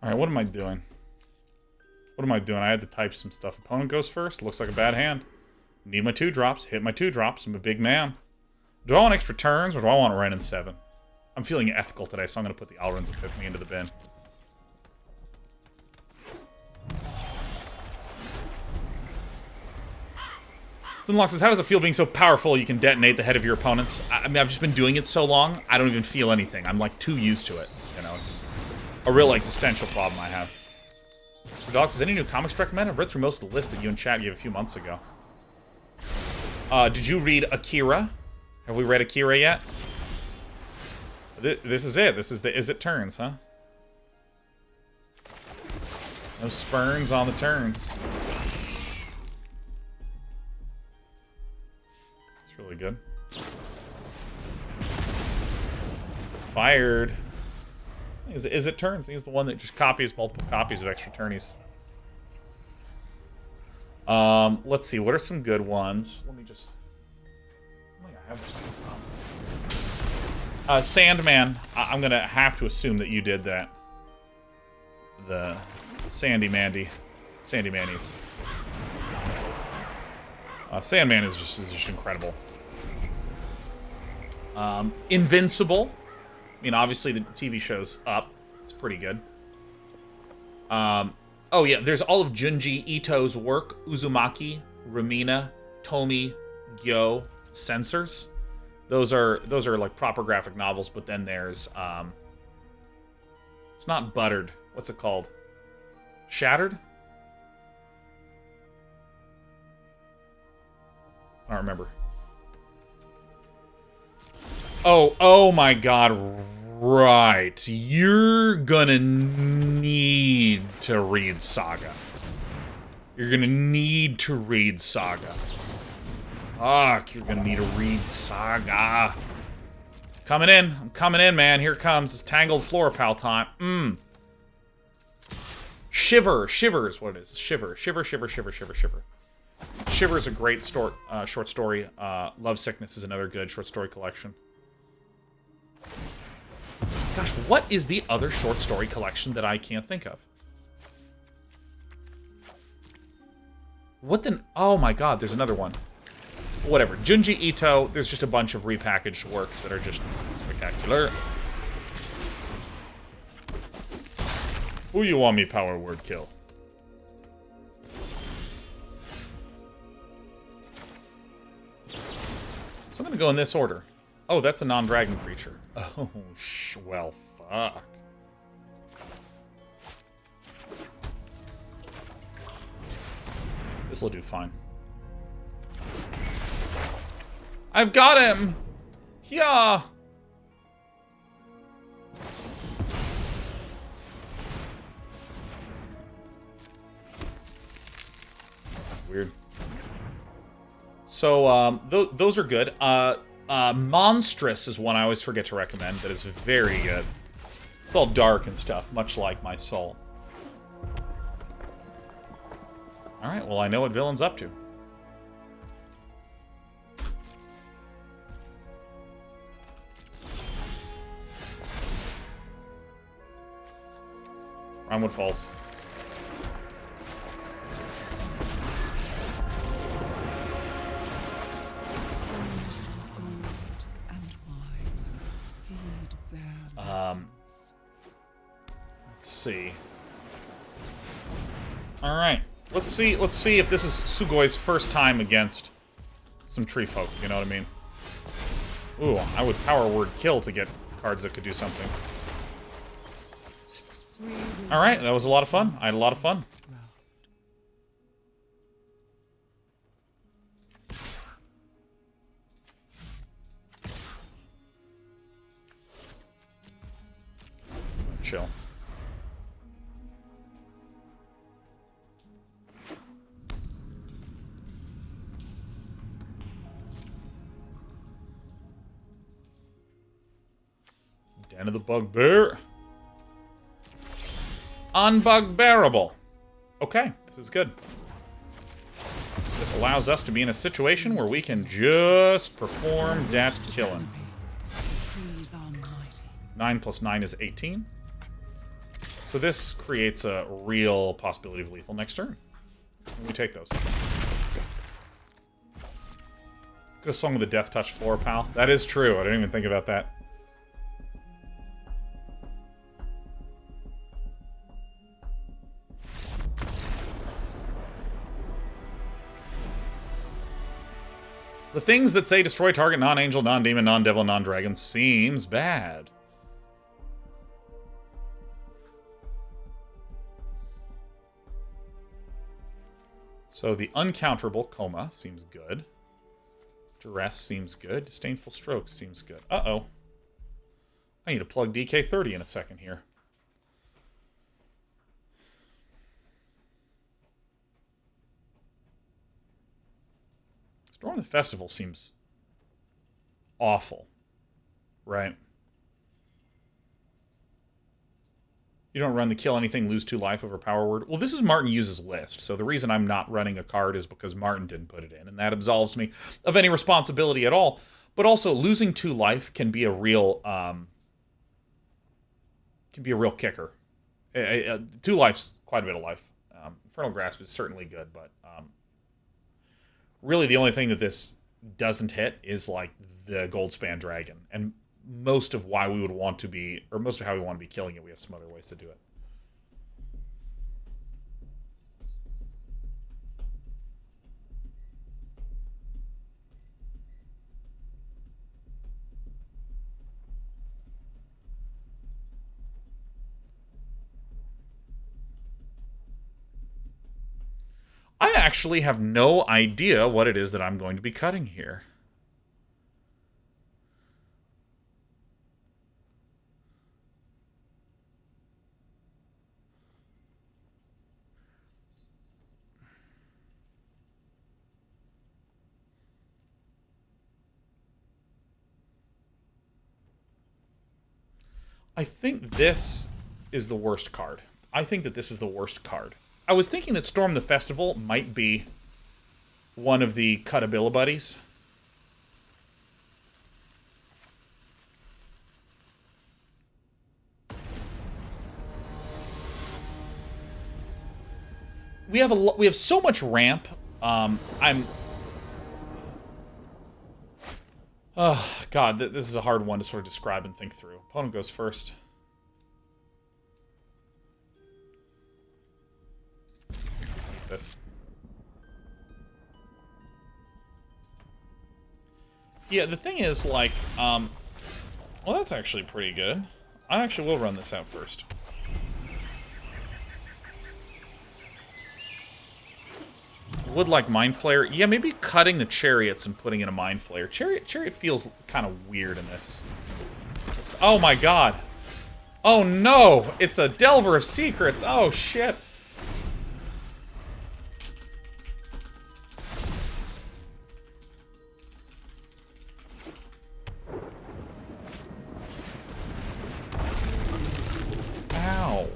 Alright, what am I doing? What am I doing? I had to type some stuff. Opponent goes first. Looks like a bad hand. Need my 2-drops. Hit my 2-drops. I'm a big man. Do I want extra turns, or do I want Wrenn and Seven? I'm feeling ethical today, so I'm going to put the Alrund's Epiphany into the bin. Zinlock says, how does it feel being so powerful you can detonate the head of your opponents? I mean, I've just been doing it so long, I don't even feel anything. I'm, like, too used to it. You know, it's a real existential problem I have. Dogs, is any new comics to recommend? I've read through most of the list that you and Chad gave a few months ago. Did you read Akira? Have we read Akira yet? This is it. This is the Is It Turns, huh? No spurns on the turns. It's really good. Fired. Is It Turns? He's the one that just copies multiple copies of extra turnies. Let's see. What are some good ones? Let me just... I have Sandman. I'm gonna have to assume that you did that. The Sandy Mannies. Sandman is just incredible. Invincible. I mean, obviously the TV show's up. It's pretty good. Oh yeah, there's all of Junji Ito's work. Uzumaki, Rumina, Tomi, Gyo, Censors. Those are like proper graphic novels, but then there's it's not Buttered. What's it called? Shattered? I don't remember. Oh my god, right. You're gonna need to read Saga. You're gonna need to read Saga. Fuck, you're gonna need a Reed Saga. Coming in. I'm coming in, man. Here it comes. It's Tangled Florahedron time. Shiver. Shiver is what it is. Shiver. Shiver, shiver, shiver, shiver, shiver. Shiver is a great short story. Love Sickness is another good short story collection. Gosh, what is the other short story collection that I can't think of? What the... Oh my god, there's another one. Whatever. Junji Ito, there's just a bunch of repackaged works that are just spectacular. Who you want me power word kill? So I'm gonna go in this order. Oh, that's a non-dragon creature. Oh, well, fuck. This'll do fine. I've got him! Yeah! Weird. So, those are good. Monstrous is one I always forget to recommend. That is very good. It's all dark and stuff, much like my soul. Alright, well, I know what Villain's up to. Rimewood Falls. Let's see. All right, let's see if this is Sugoi's first time against some tree folk. You know what I mean? Ooh, I would power word kill to get cards that could do something. All right, that was a lot of fun. I had a lot of fun. Chill. Den of the Bugbear. Unbugbearable. Okay, this is good. This allows us to be in a situation where we can just perform that killing. 9 plus 9 is 18. So this creates a real possibility of lethal next turn. And we take those. Could have swung with a Death Touch floor, pal. That is true. I didn't even think about that. The things that say destroy target non-angel, non-demon, non-devil, non-dragon seems bad. So the uncounterable Koma seems good. Duress seems good. Disdainful Stroke seems good. Uh-oh. I need to plug DK30 in a second here. Storm the Festival seems awful, right? You don't run the kill anything, lose 2 life over power word. Well, this is Martin Hughes' list, so the reason I'm not running a card is because Martin didn't put it in, and that absolves me of any responsibility at all. But also, losing 2 life can be a real kicker. 2 life's quite a bit of life. Infernal Grasp is certainly good, but really the only thing that this doesn't hit is like the Goldspan Dragon, and most of why we would want to be, or most of how we want to be killing it, we have some other ways to do it. I actually have no idea what it is that I'm going to be cutting here. I think this is the worst card. I think that this is the worst card. I was thinking that Storm the Festival might be one of the Cutabilla buddies. We have so much ramp. Oh, God, this is a hard one to sort of describe and think through. Opponent goes first. This. Yeah, the thing is, like, well, that's actually pretty good. I actually will run this out first. Would like Mind Flayer. Yeah, maybe cutting the Chariots and putting in a Mind Flayer. Chariot feels kind of weird in this. Oh my god. Oh no! It's a Delver of Secrets! Oh shit! Ow.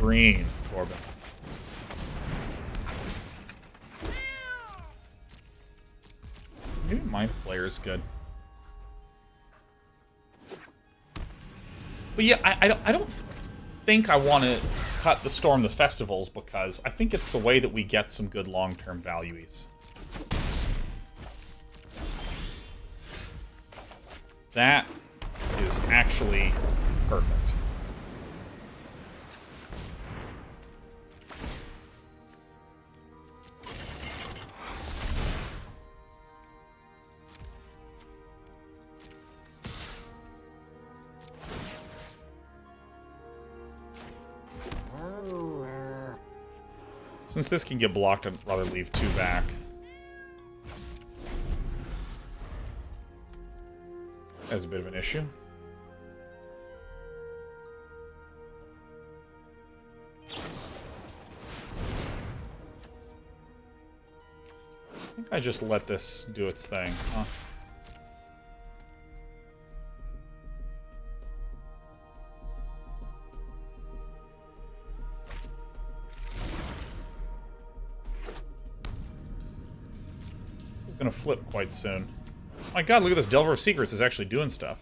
Green, Corbin. Maybe Mind Flayer is good. But yeah, I don't think I want to cut the Storm the Festivals because I think it's the way that we get some good long-term values. That is actually perfect. Since this can get blocked, I'd rather leave 2 back. As a bit of an issue. I think I just let this do its thing, huh? Gonna flip quite soon. My god, look at this. Delver of Secrets is actually doing stuff.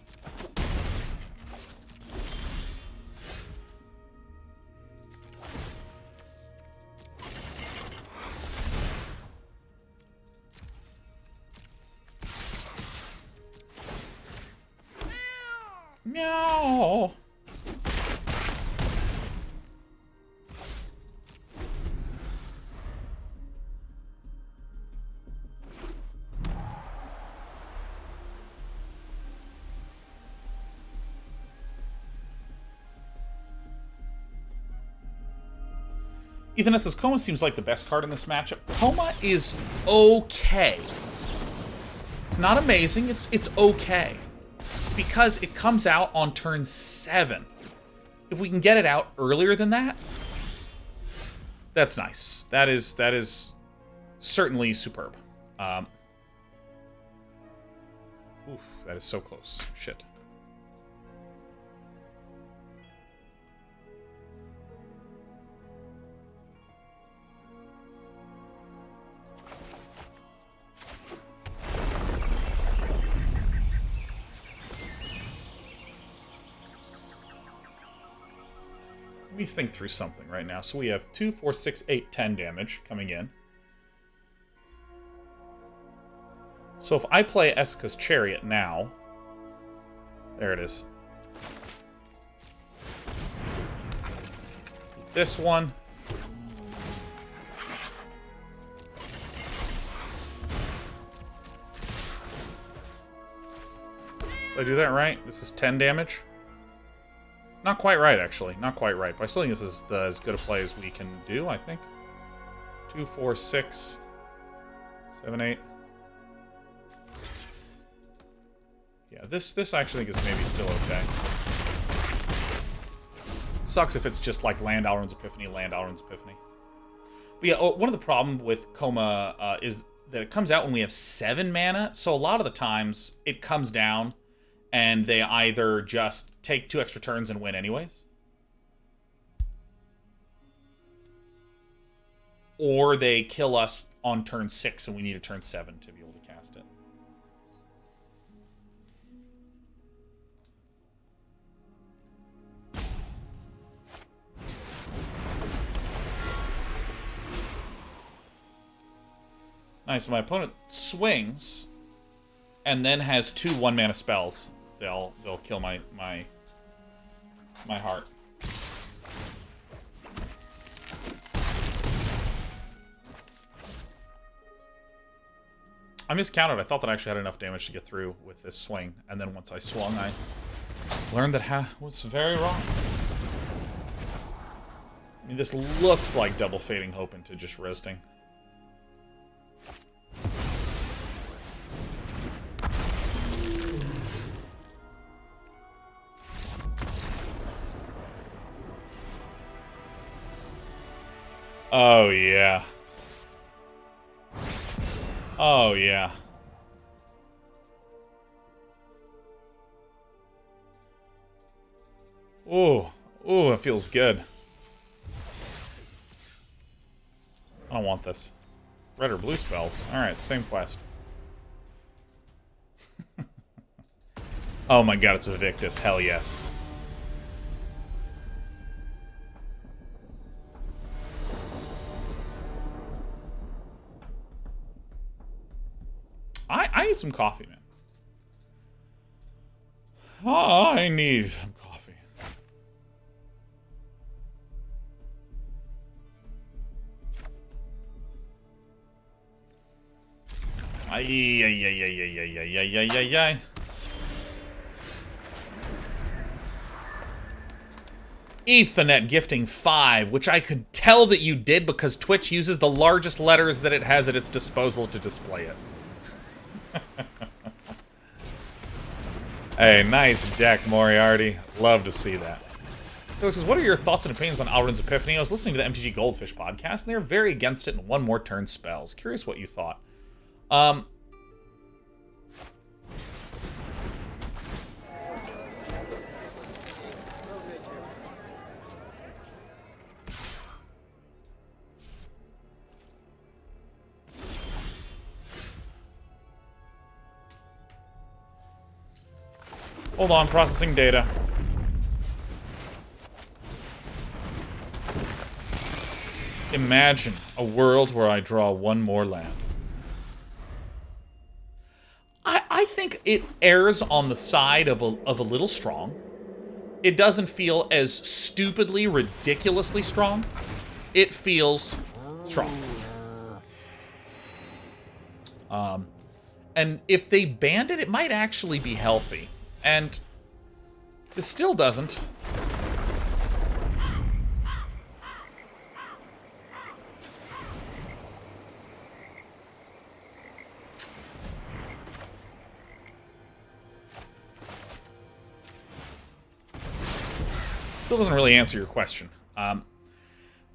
Meow. Ethan says, Koma seems like the best card in this matchup. Koma is okay. It's not amazing, it's okay. Because it comes out on turn 7. If we can get it out earlier than that, that's nice. That is certainly superb. Oof, that is so close. Shit. Let me think through something right now. So we have 2, 4, 6, 8, 10 damage coming in. So if I play Esika's Chariot now... There it is. This one. Did I do that right? This is 10 damage? Not quite right, actually. Not quite right. But I still think this is as good a play as we can do, I think. 2, 4, 6, 7, 8. Yeah, this I actually think is maybe still okay. It sucks if it's just like land Alrund's Epiphany, land Alrund's Epiphany. But yeah, one of the problem with Koma is that it comes out when we have 7 mana. So a lot of the times it comes down and they either just take 2 extra turns and win anyways, or they kill us on turn 6 and we need a turn 7 to be able to cast it. Nice. My opponent swings and then has 2 1-mana spells. They'll kill my heart. I miscounted. I thought that I actually had enough damage to get through with this swing, and then once I swung, I learned that I was very wrong. I mean, this looks like double Fading Hope into just roasting. Oh, yeah. Oh, yeah. Ooh. Ooh, it feels good. I don't want this. Red or blue spells. Alright, same quest. Oh my god, it's a Victus. Hell yes. I need some coffee, man. Oh, I need some coffee. Ay. Ethernet gifting 5, which I could tell that you did because Twitch uses the largest letters that it has at its disposal to display it. Hey, nice deck, Moriarty. Love to see that. So it says, what are your thoughts and opinions on Alrund's Epiphany? I was listening to the MTG Goldfish podcast, and they're very against it in 1 more turn spells. Curious what you thought. Hold on, processing data. Imagine a world where I draw 1 more land. I think it errs on the side of a little strong. It doesn't feel as stupidly, ridiculously strong. It feels strong. And if they banned it, it might actually be healthy. And this still doesn't. Still doesn't really answer your question.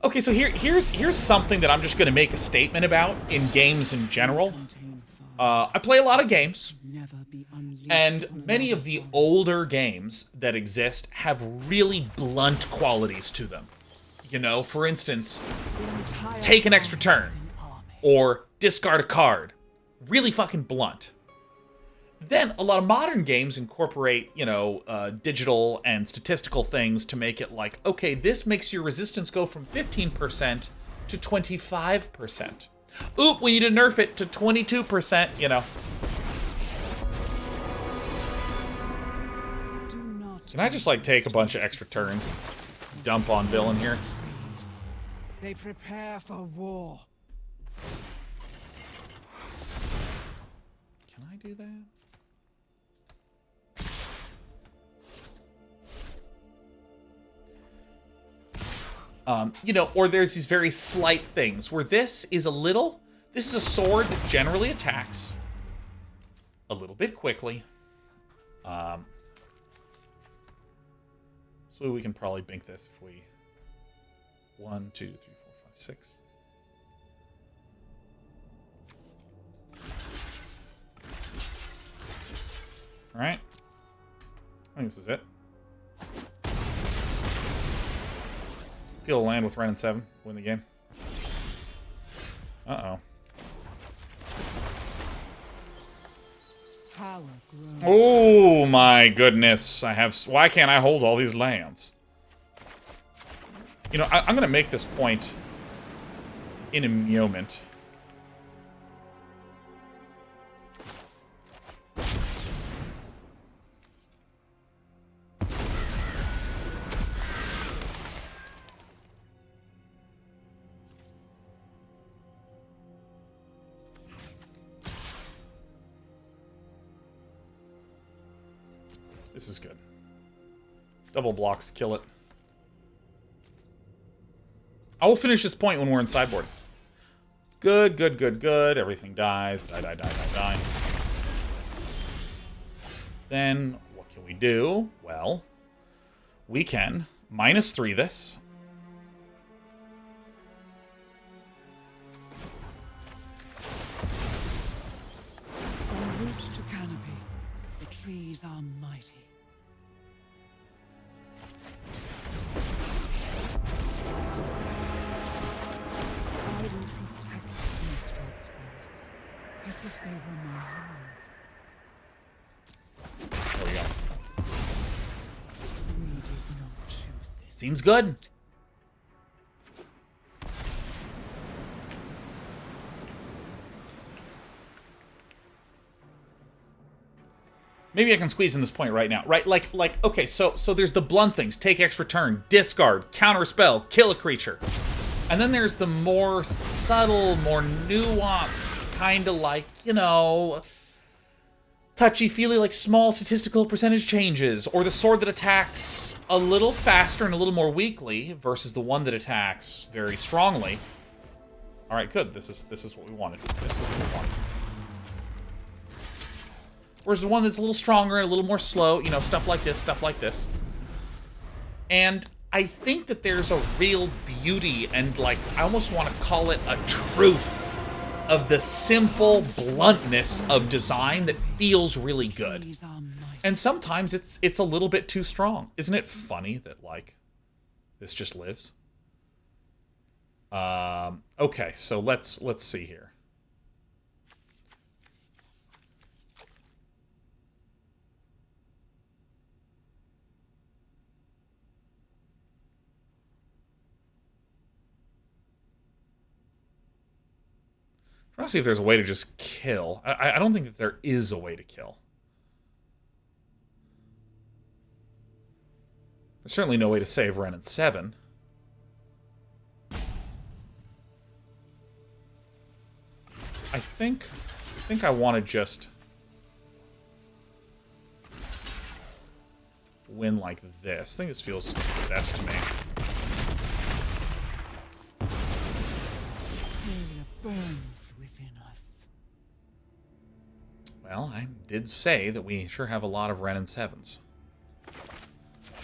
Okay, so here's something that I'm just going to make a statement about in games in general. I play a lot of games, and many of the older games that exist have really blunt qualities to them. You know, for instance, take an extra turn, or discard a card. Really fucking blunt. Then, a lot of modern games incorporate, you know, digital and statistical things to make it like, okay, this makes your resistance go from 15% to 25%. Oop, we need to nerf it to 22%, you know. Can I just, like, take a bunch of extra turns and dump on villain here? They prepare for war. Can I do that? You know, or there's these very slight things where this is a sword that generally attacks a little bit quickly. So we can probably bink this if we 1, 2, 3, 4, 5, 6. right? I think this is it. Peel land with Wrenn and Seven. Win the game. Uh-oh. Power grows. Oh my goodness. Why can't I hold all these lands? You know, I'm going to make this point in a moment. This is good. Double blocks, kill it. I will finish this point when we're in sideboard. Good, good, good, good. Everything dies. Die, die, die, die, die. Then, what can we do? Well, we can -3 this. From root to canopy, the trees are mighty. I will protect these forests as if they were my home. There we go. We did not choose this. Seems good. Maybe I can squeeze in this point right now. Right, like, okay, so there's the blunt things. Take extra turn, discard, counterspell, kill a creature. And then there's the more subtle, more nuanced, kind of like, you know, touchy-feely, like small statistical percentage changes. Or the sword that attacks a little faster and a little more weakly versus the one that attacks very strongly. All right, good. This is what we wanted. This is what we wanted. Whereas the one that's a little stronger, a little more slow, you know, stuff like this, stuff like this. And I think that there's a real beauty and, like, I almost want to call it a truth of the simple bluntness of design that feels really good. And sometimes it's a little bit too strong. Isn't it funny that, like, this just lives? Okay, so let's see here. I want to see if there's a way to just kill. I don't think that there is a way to kill. There's certainly no way to save Wrenn and Seven. I think I want to just win like this. I think this feels best to me. Burns within us. Well, I did say that we sure have a lot of Wrenn and Sevens.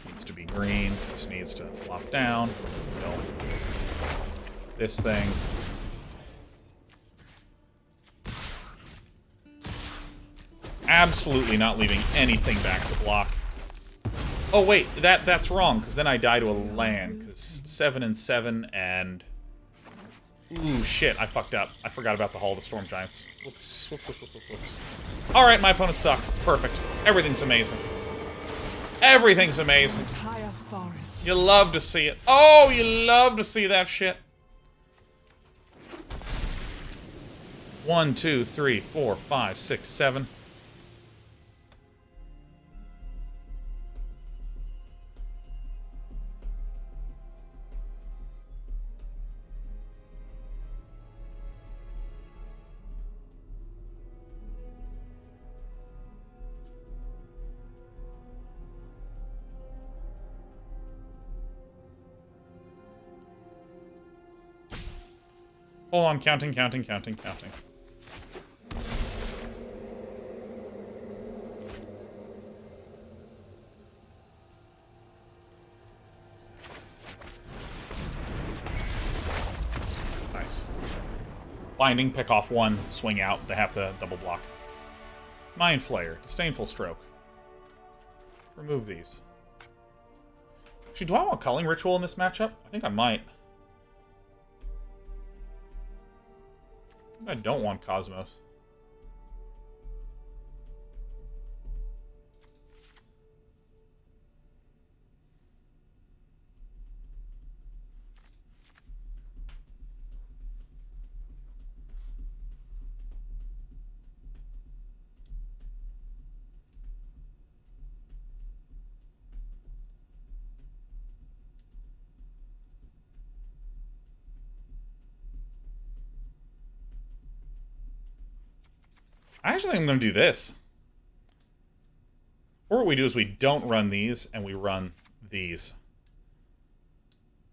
Needs to be green. This needs to flop down. No. This thing. Absolutely not leaving anything back to block. Oh wait, that's wrong, because then I die to a land, because 7 and 7 and... Ooh, shit, I fucked up. I forgot about the Hall of the Storm Giants. Whoops, whoops, whoops, whoops, whoops. Alright, my opponent sucks. It's perfect. Everything's amazing. Everything's amazing. Entire forest. You love to see it. Oh, you love to see that shit. 1, 2, 3, 4, 5, 6, 7. Hold on, counting. Nice. Binding, pick off one, swing out. They have to double block. Mind Flayer, Disdainful Stroke. remove these. Actually, do I want Culling Ritual in this matchup? I think I might. I don't want Cosmos. I actually think I'm going to do this. Or what we do is we don't run these, and we run these.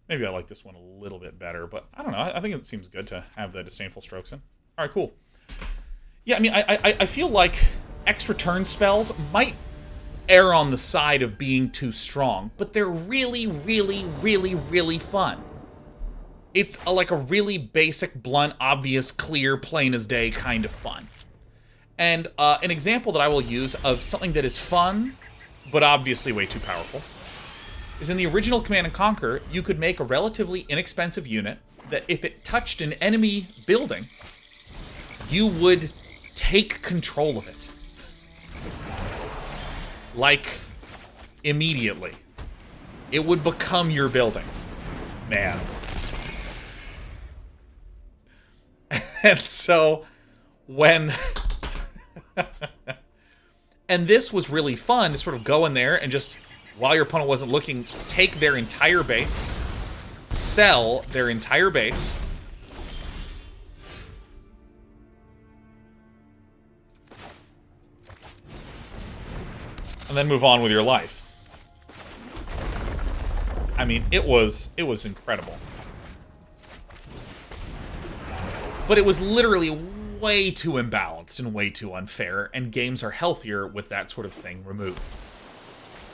Maybe I like this one a little bit better, but I don't know. I think it seems good to have the Disdainful Strokes in. All right, cool. Yeah, I mean, I feel like extra turn spells might err on the side of being too strong, but they're really, really, really, really fun. It's like a really basic, blunt, obvious, clear, plain as day kind of fun. And an example that I will use of something that is fun, but obviously way too powerful, is in the original Command & Conquer, you could make a relatively inexpensive unit that if it touched an enemy building, you would take control of it. Like, immediately. It would become your building. Man. And so, when... and this was really fun to sort of go in there and just, while your opponent wasn't looking, take their entire base, sell their entire base, and then move on with your life. I mean, it was incredible. But it was literally way too imbalanced and way too unfair, and games are healthier with that sort of thing removed.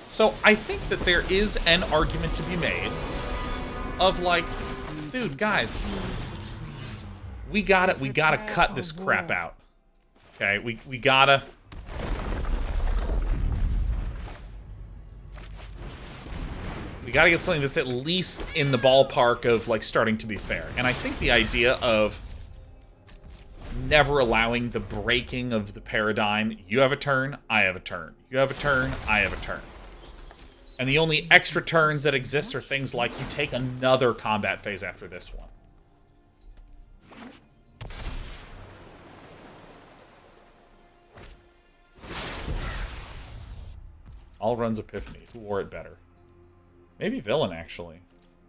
So I think that there is an argument to be made of like, dude, guys, we gotta cut this crap out. Okay, we gotta get something that's at least in the ballpark of like starting to be fair. And I think the idea of never allowing the breaking of the paradigm, you have a turn, I have a turn. You have a turn, I have a turn. And the only extra turns that exist are things like you take another combat phase after this one. Alrund's Epiphany. Who wore it better? Maybe Villain, actually.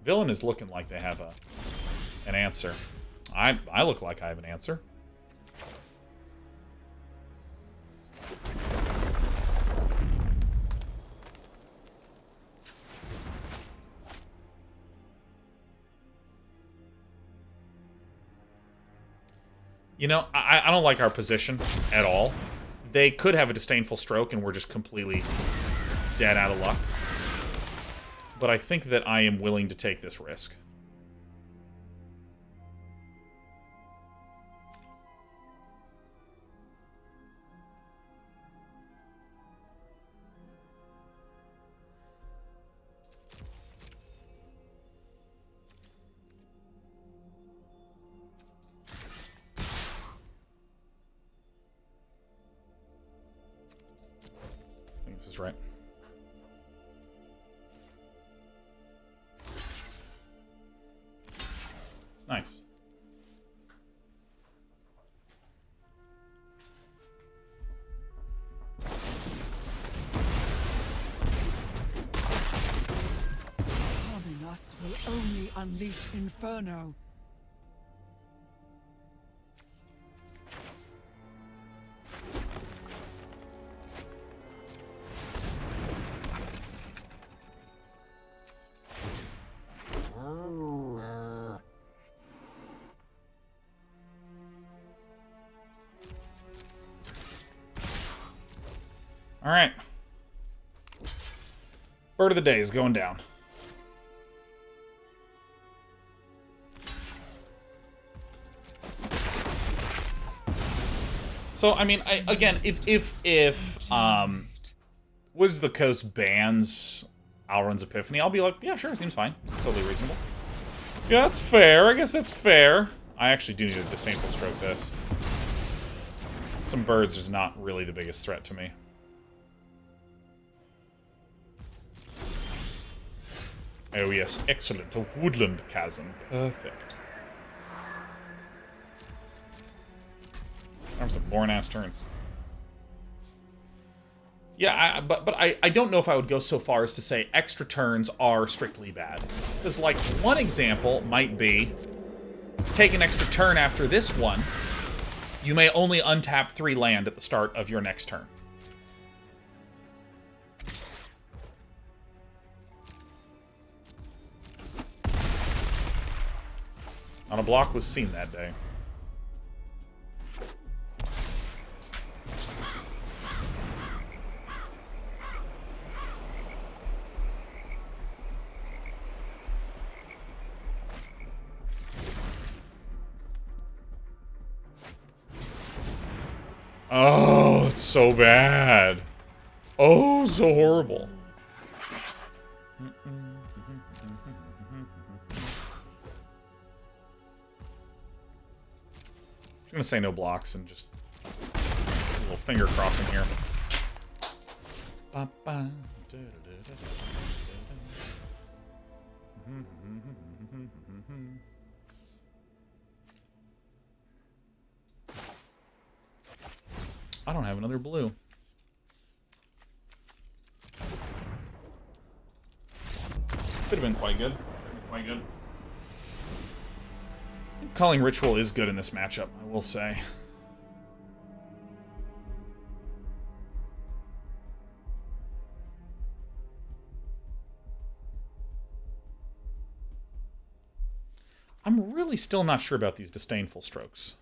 Villain is looking like they have an answer. I look like I have an answer. You know, I don't like our position at all. They could have a Disdainful Stroke and we're just completely dead out of luck. But I think that I am willing to take this risk. This is right. Nice. Harming us will only unleash Inferno. All right. Bird of the day is going down. So, I mean, again, if Wizards of the Coast bans Alrund's Epiphany, I'll be like, yeah, sure, seems fine. Totally reasonable. Yeah, that's fair. I guess that's fair. I actually do need to Disdainful Stroke this. Some birds is not really the biggest threat to me. Oh yes, excellent. A Woodland Chasm. Perfect. That was some boring-ass turns. Yeah, but I don't know if I would go so far as to say extra turns are strictly bad. Because, like, one example might be, take an extra turn after this one, you may only untap 3 land at the start of your next turn. On a block was seen that day. Oh, it's so bad. Oh, so horrible. I'm gonna say no blocks and just a little finger crossing here. I don't have another blue. Could have been quite good. Quite good. Calling Ritual is good in this matchup, I will say. I'm really still not sure about these Disdainful Strokes.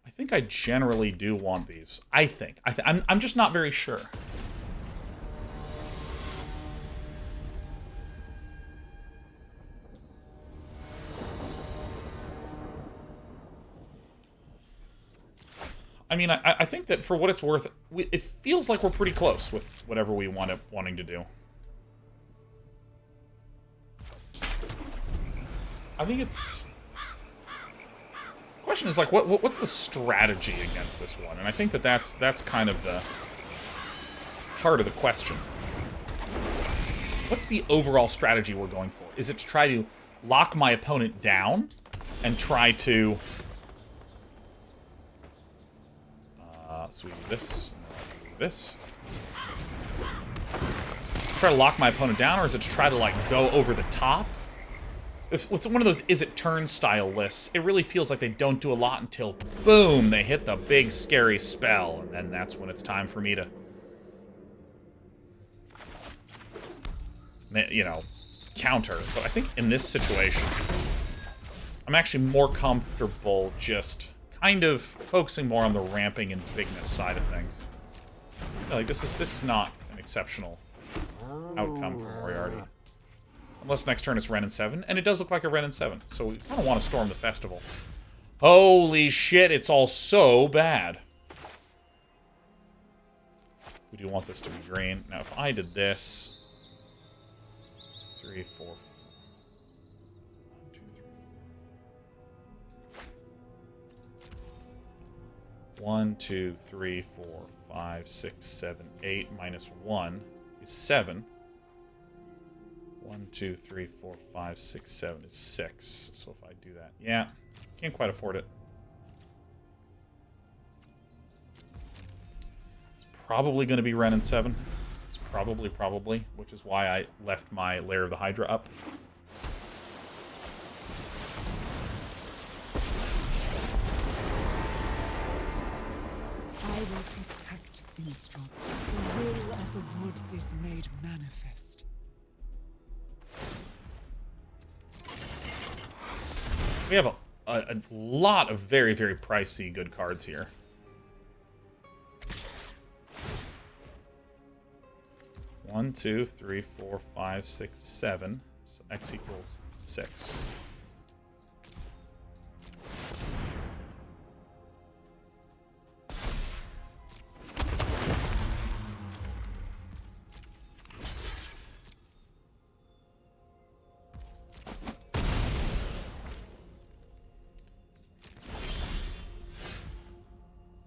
I think I generally do want these. I think. I'm just not very sure. I mean, I think that for what it's worth, it feels like we're pretty close with whatever we wanting to do. I think it's... The question is, like, what's the strategy against this one? And I think that that's kind of the heart of the question. What's the overall strategy we're going for? Is it to try to lock my opponent down and try to... so we do this, and we do this. Try to lock my opponent down, or is it to try to, like, go over the top? It's one of those is it turn style lists. It really feels like they don't do a lot until, boom, they hit the big scary spell, and then that's when it's time for me to, you know, counter. But I think in this situation, I'm actually more comfortable just kind of focusing more on the ramping and bigness side of things. Like, this is not an exceptional outcome for Moriarty. Unless next turn it's Wrenn and Seven, and it does look like a Wrenn and Seven, so we kind of want to storm the festival. Holy shit, it's all so bad. We do want this to be green. Now, if I did this... 3, 4... 1, 2, 3, 4... 1, 2, 3, 4, 5, 6, 7, 8, minus 1 is 7. 1, 2, 3, 4, 5, 6, 7 is 6. So if I do that, yeah, can't quite afford it. It's probably going to be Wrenn and Seven. It's probably, which is why I left my Lair of the Hydra up. I will protect minstrels. The will of the woods is made manifest. We have a lot of very, very pricey good cards here. One, 2, 3, 4, 5, 6, 7. So X equals 6.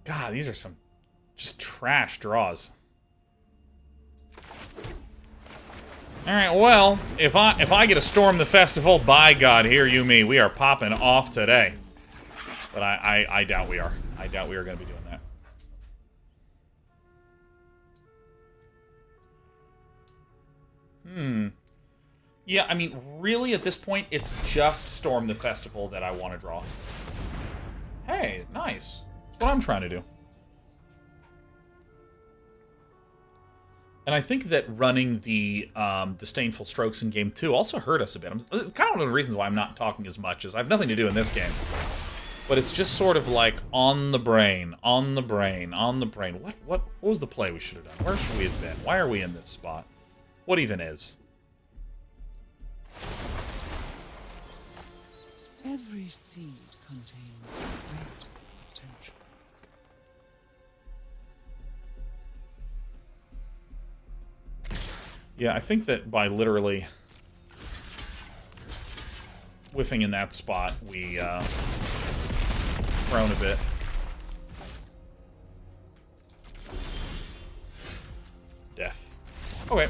God, these are some just trash draws. All right, well, if I get to storm the festival, by God, hear you me, we are popping off today. But I doubt we are. I doubt we are going to be doing that. Yeah, I mean, really, at this point, it's just Storm the Festival that I want to draw. Hey, nice. That's what I'm trying to do. And I think that running the Disdainful Strokes in Game 2 also hurt us a bit. It's kind of one of the reasons why I'm not talking as much, as I have nothing to do in this game. But it's just sort of like, on the brain, on the brain, on the brain. What was the play we should have done? Where should we have been? Why are we in this spot? What even is? Every seed contains great potential. Yeah, I think that by literally whiffing in that spot, we prone a bit. Death. Okay.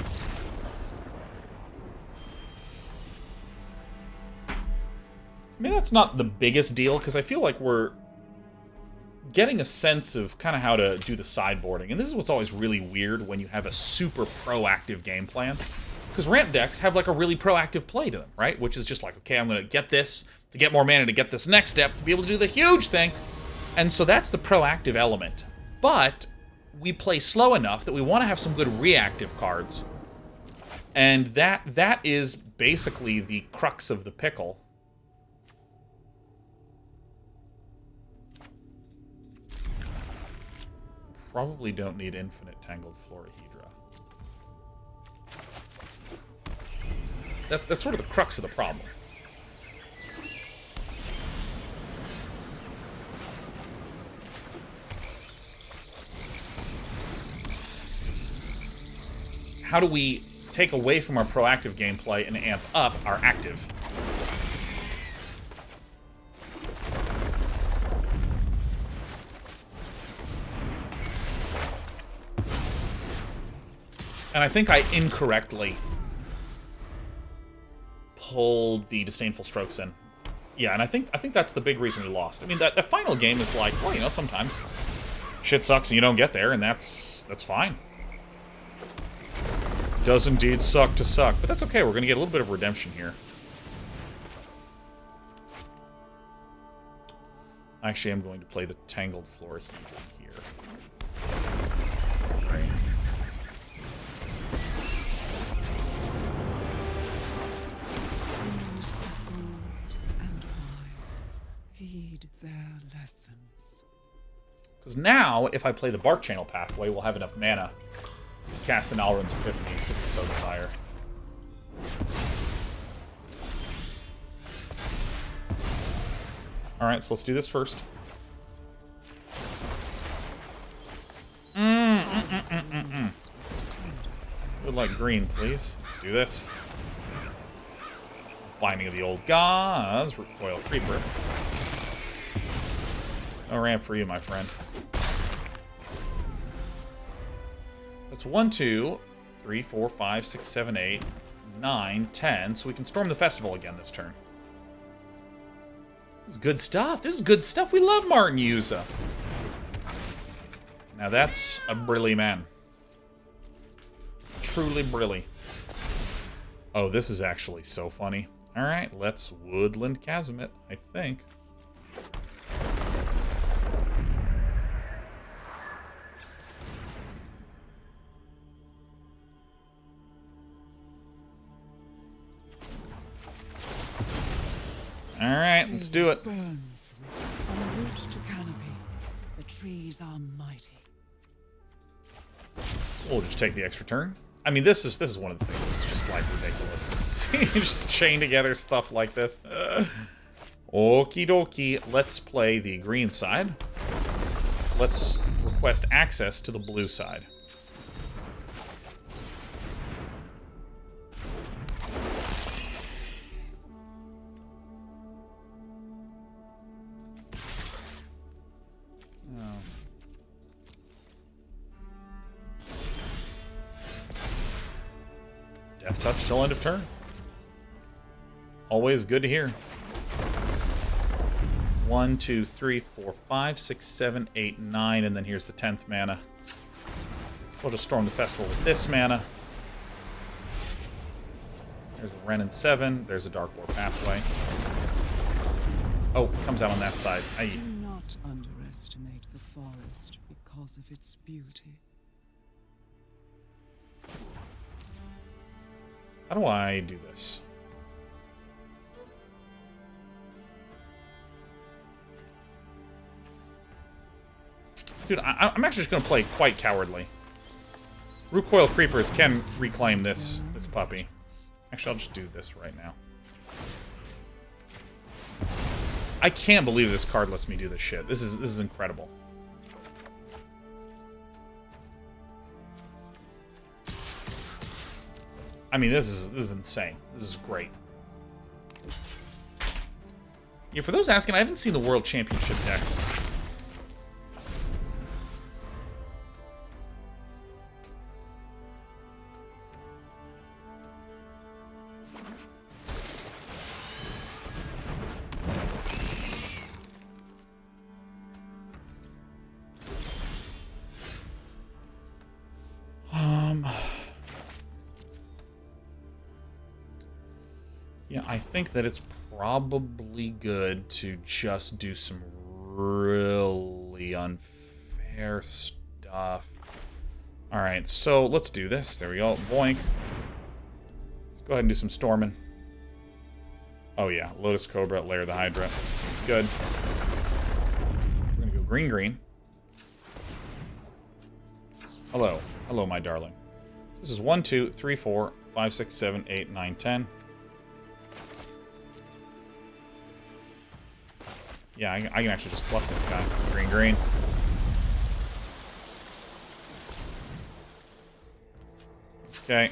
I mean, that's not the biggest deal, because I feel like we're getting a sense of kind of how to do the sideboarding. And this is what's always really weird when you have a super proactive game plan. Because ramp decks have like a really proactive play to them, right? Which is just like, okay, I'm going to get this to get more mana to get this next step to be able to do the huge thing. And so that's the proactive element. But we play slow enough that we want to have some good reactive cards. And that is basically the crux of the pickle. Probably don't need infinite Tangled Florahedron. That's sort of the crux of the problem. How do we take away from our proactive gameplay and amp up our active? And I think I incorrectly pulled the Disdainful Strokes in. Yeah, and I think that's the big reason we lost. I mean, that final game is like, well, you know, sometimes shit sucks and you don't get there, and that's fine. Does indeed suck to suck, but that's okay. We're going to get a little bit of redemption here. Actually, I'm going to play the Tangled Florahedron here. Right. Heed their lessons. Because now, if I play the Barkchannel Pathway, we'll have enough mana to cast an Alrund's Epiphany, should we so desire. Alright, so let's do this first. Would like green, please. Let's do this. Binding of the Old Gods, Rootcoil Creeper. No ramp for you, my friend. That's 1, 2, 3, 4, 5, 6, 7, 8, 9, 10. So we can storm the festival again this turn. This is good stuff. This is good stuff. We love Martin Juza. Now that's a brilly man. Truly brilly. Oh, this is actually so funny. Alright, let's Woodland Chasm it, I think. Alright, let's do it. Burns from root to canopy. The trees are mighty. We'll just take the extra turn. I mean, this is one of the things that's just like ridiculous. You just chain together stuff like this. Okie dokie. Let's play the green side. Let's request access to the blue side. Death touch till end of turn. Always good to hear. 1, 2, 3, 4, 5, 6, 7, 8, 9, and then here's the 10th mana. We'll just storm the festival with this mana. There's a Wrenn and Seven. There's a Darkbore Pathway. Oh, it comes out on that side. Do not underestimate the forest because of its beauty. How do I do this? Dude, I'm actually just going to play quite cowardly. Rootcoil Creepers can reclaim this puppy. Actually, I'll just do this right now. I can't believe this card lets me do this shit. This is incredible. I mean, this is insane. This is great. Yeah, for those asking, I haven't seen the World Championship decks. Yeah, I think that it's probably good to just do some really unfair stuff. Alright, so let's do this. There we go. Boink. Let's go ahead and do some storming. Oh yeah, Lotus Cobra, Lair the Hydra. Seems good. We're gonna go green. Hello. Hello, my darling. So this is 1, 2, 3, 4, 5, 6, 7, 8, 9, 10. Yeah, I can actually just plus this guy. Green. Okay.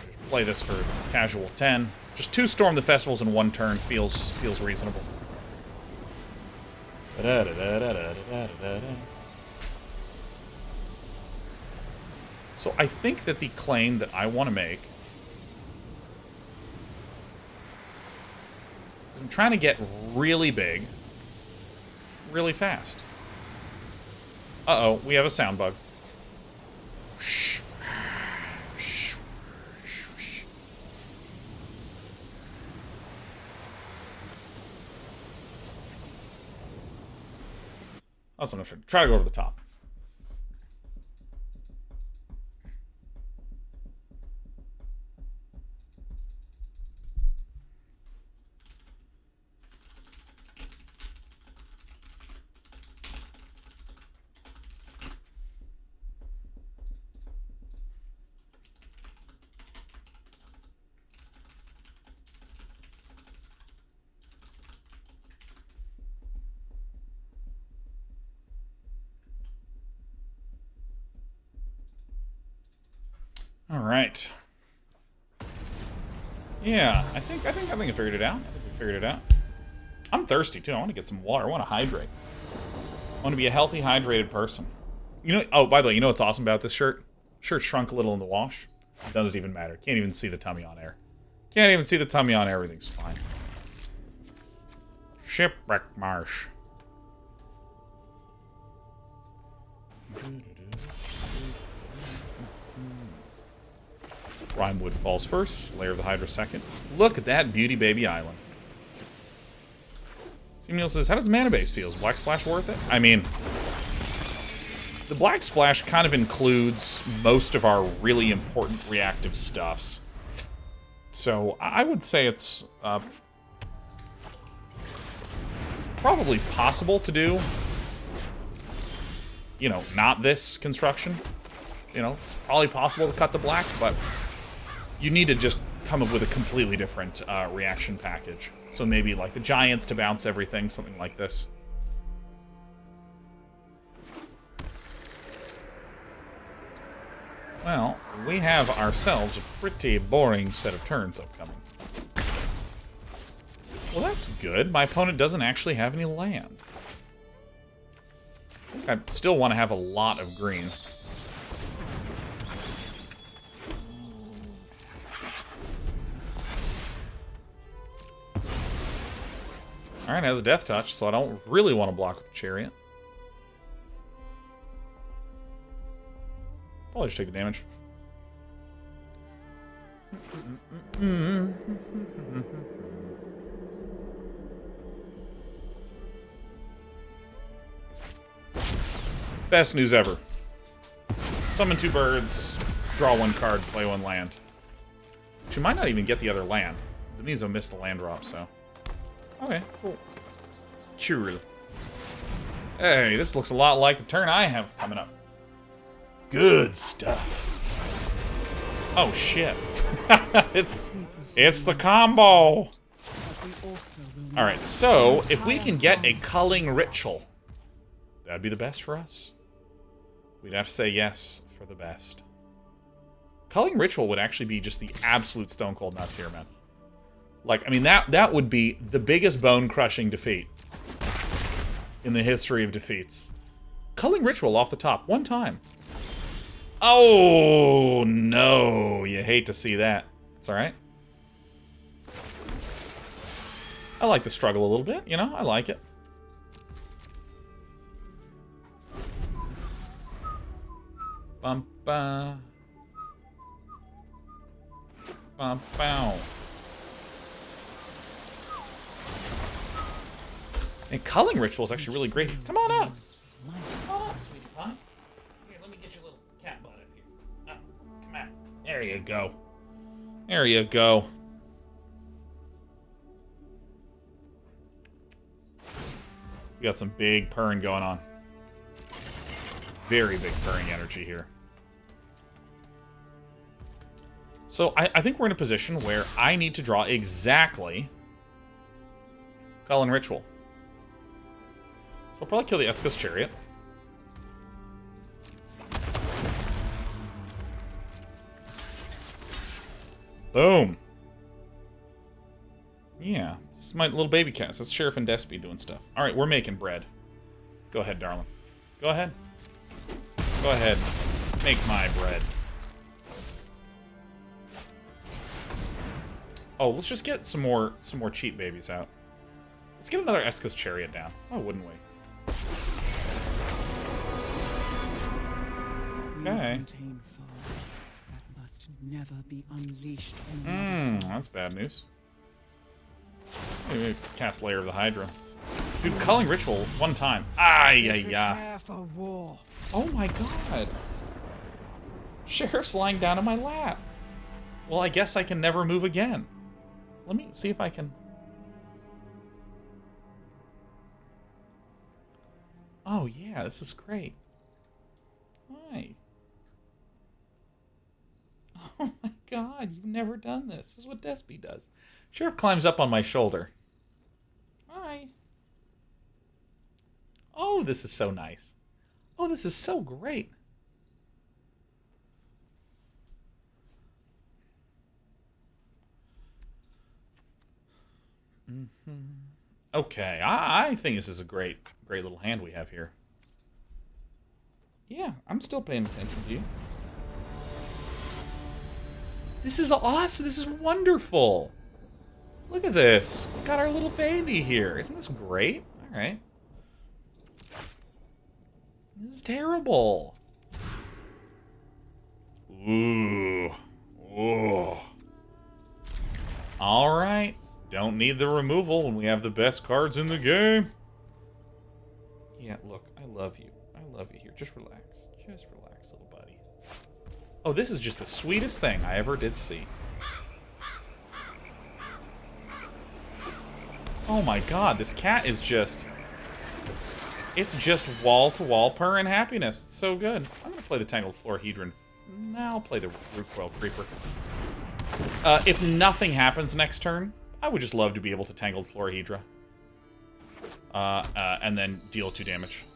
Just play this for casual 10. Just 2 storm the festivals in 1 turn feels reasonable. So I think that the claim that I want to make, I'm trying to get really big, really fast. Uh-oh, we have a sound bug. That's what I'm trying. Try to go over the top. All right. Yeah, I think I figured it out. I'm thirsty too. I want to get some water. I want to hydrate. I want to be a healthy, hydrated person. You know. Oh, by the way, you know what's awesome about this shirt? Shirt shrunk a little in the wash. It doesn't even matter. Can't even see the tummy on air. Everything's fine. Shipwreck Marsh. Rimewood Falls first, Lair of the Hydra second. Look at that beauty baby island. Samuel says, how does mana base feel? Is Black Splash worth it? I mean, the Black Splash kind of includes most of our really important reactive stuffs. So I would say it's probably possible to do, you know, not this construction. You know, it's probably possible to cut the black, but you need to just come up with a completely different reaction package. So maybe like the Giants to bounce everything, something like this. Well, we have ourselves a pretty boring set of turns upcoming. Well, that's good. My opponent doesn't actually have any land. I still want to have a lot of green. Alright, it has a death touch, so I don't really want to block with the Chariot. Probably just take the damage. Best news ever. Summon 2 birds, draw 1 card, play 1 land. She might not even get the other land. That means I missed a land drop, so. Okay, cool. Cool. Hey, this looks a lot like the turn I have coming up. Good stuff. Oh shit. it's the combo. Alright, so if we can get a culling ritual, that'd be the best for us. We'd have to say yes for the best. Culling ritual would actually be just the absolute stone cold nuts here, man. Like, I mean, that would be the biggest bone-crushing defeat in the history of defeats. Culling ritual off the top, 1 time. Oh, no. You hate to see that. It's alright. I like the struggle a little bit, you know? I like it. Bum ba. Bum bow. And culling ritual is actually really great. Come on up. Come on up, sweet pie. Here, let me get your little cat butt up here. Oh, come on. There you go. There you go. We got some big purring going on. Very big purring energy here. So I think we're in a position where I need to draw exactly Culling Ritual. So I'll probably kill the Esika's Chariot. Boom. Yeah, this is my little baby cast. That's Sheriff and Despy doing stuff. Alright, we're making bread. Go ahead, darling. Go ahead. Go ahead. Make my bread. Oh, let's just get some more cheap babies out. Let's get another Esika's Chariot down. Why wouldn't we? Okay. That's bad news. Maybe cast Lair of the Hydra. Dude, Culling Ritual 1 time. Ay. Oh my god. Sheriff's lying down in my lap. Well, I guess I can never move again. Let me see if I can... Oh yeah, this is great. Hi. Oh my god, you've never done this. This is what Despy does. Sheriff climbs up on my shoulder. Hi. Oh, this is so nice. Oh, this is so great. Okay, I think this is a great little hand we have here. Yeah, I'm still paying attention to you. This is awesome. This is wonderful. Look at this. We got our little baby here. Isn't this great? All right. This is terrible. Ooh. Ooh. All right. Don't need the removal when we have the best cards in the game. Yeah, look. I love you. I love you here. Just relax. Just relax, little buddy. Oh, this is just the sweetest thing I ever did see. Oh my god, this cat is just... It's just wall-to-wall purring happiness. It's so good. I'm going to play the Tangled Florahedron. Now I'll play the Rootcoil Creeper. If nothing happens next turn, I would just love to be able to Tangled Florahedra. And then deal 2 damage.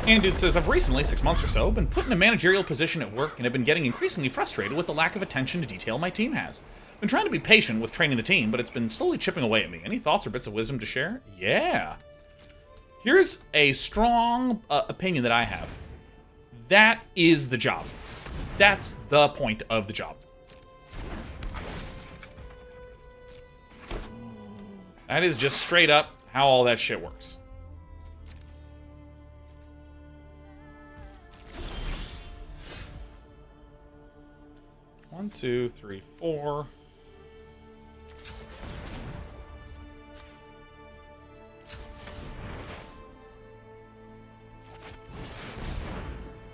And dude says, I've recently, 6 months or so, been put in a managerial position at work and have been getting increasingly frustrated with the lack of attention to detail my team has. Been trying to be patient with training the team, but it's been slowly chipping away at me. Any thoughts or bits of wisdom to share? Yeah. Here's a strong opinion that I have. That is the job. That's the point of the job. That is just straight up how all that shit works. One, two, three, four.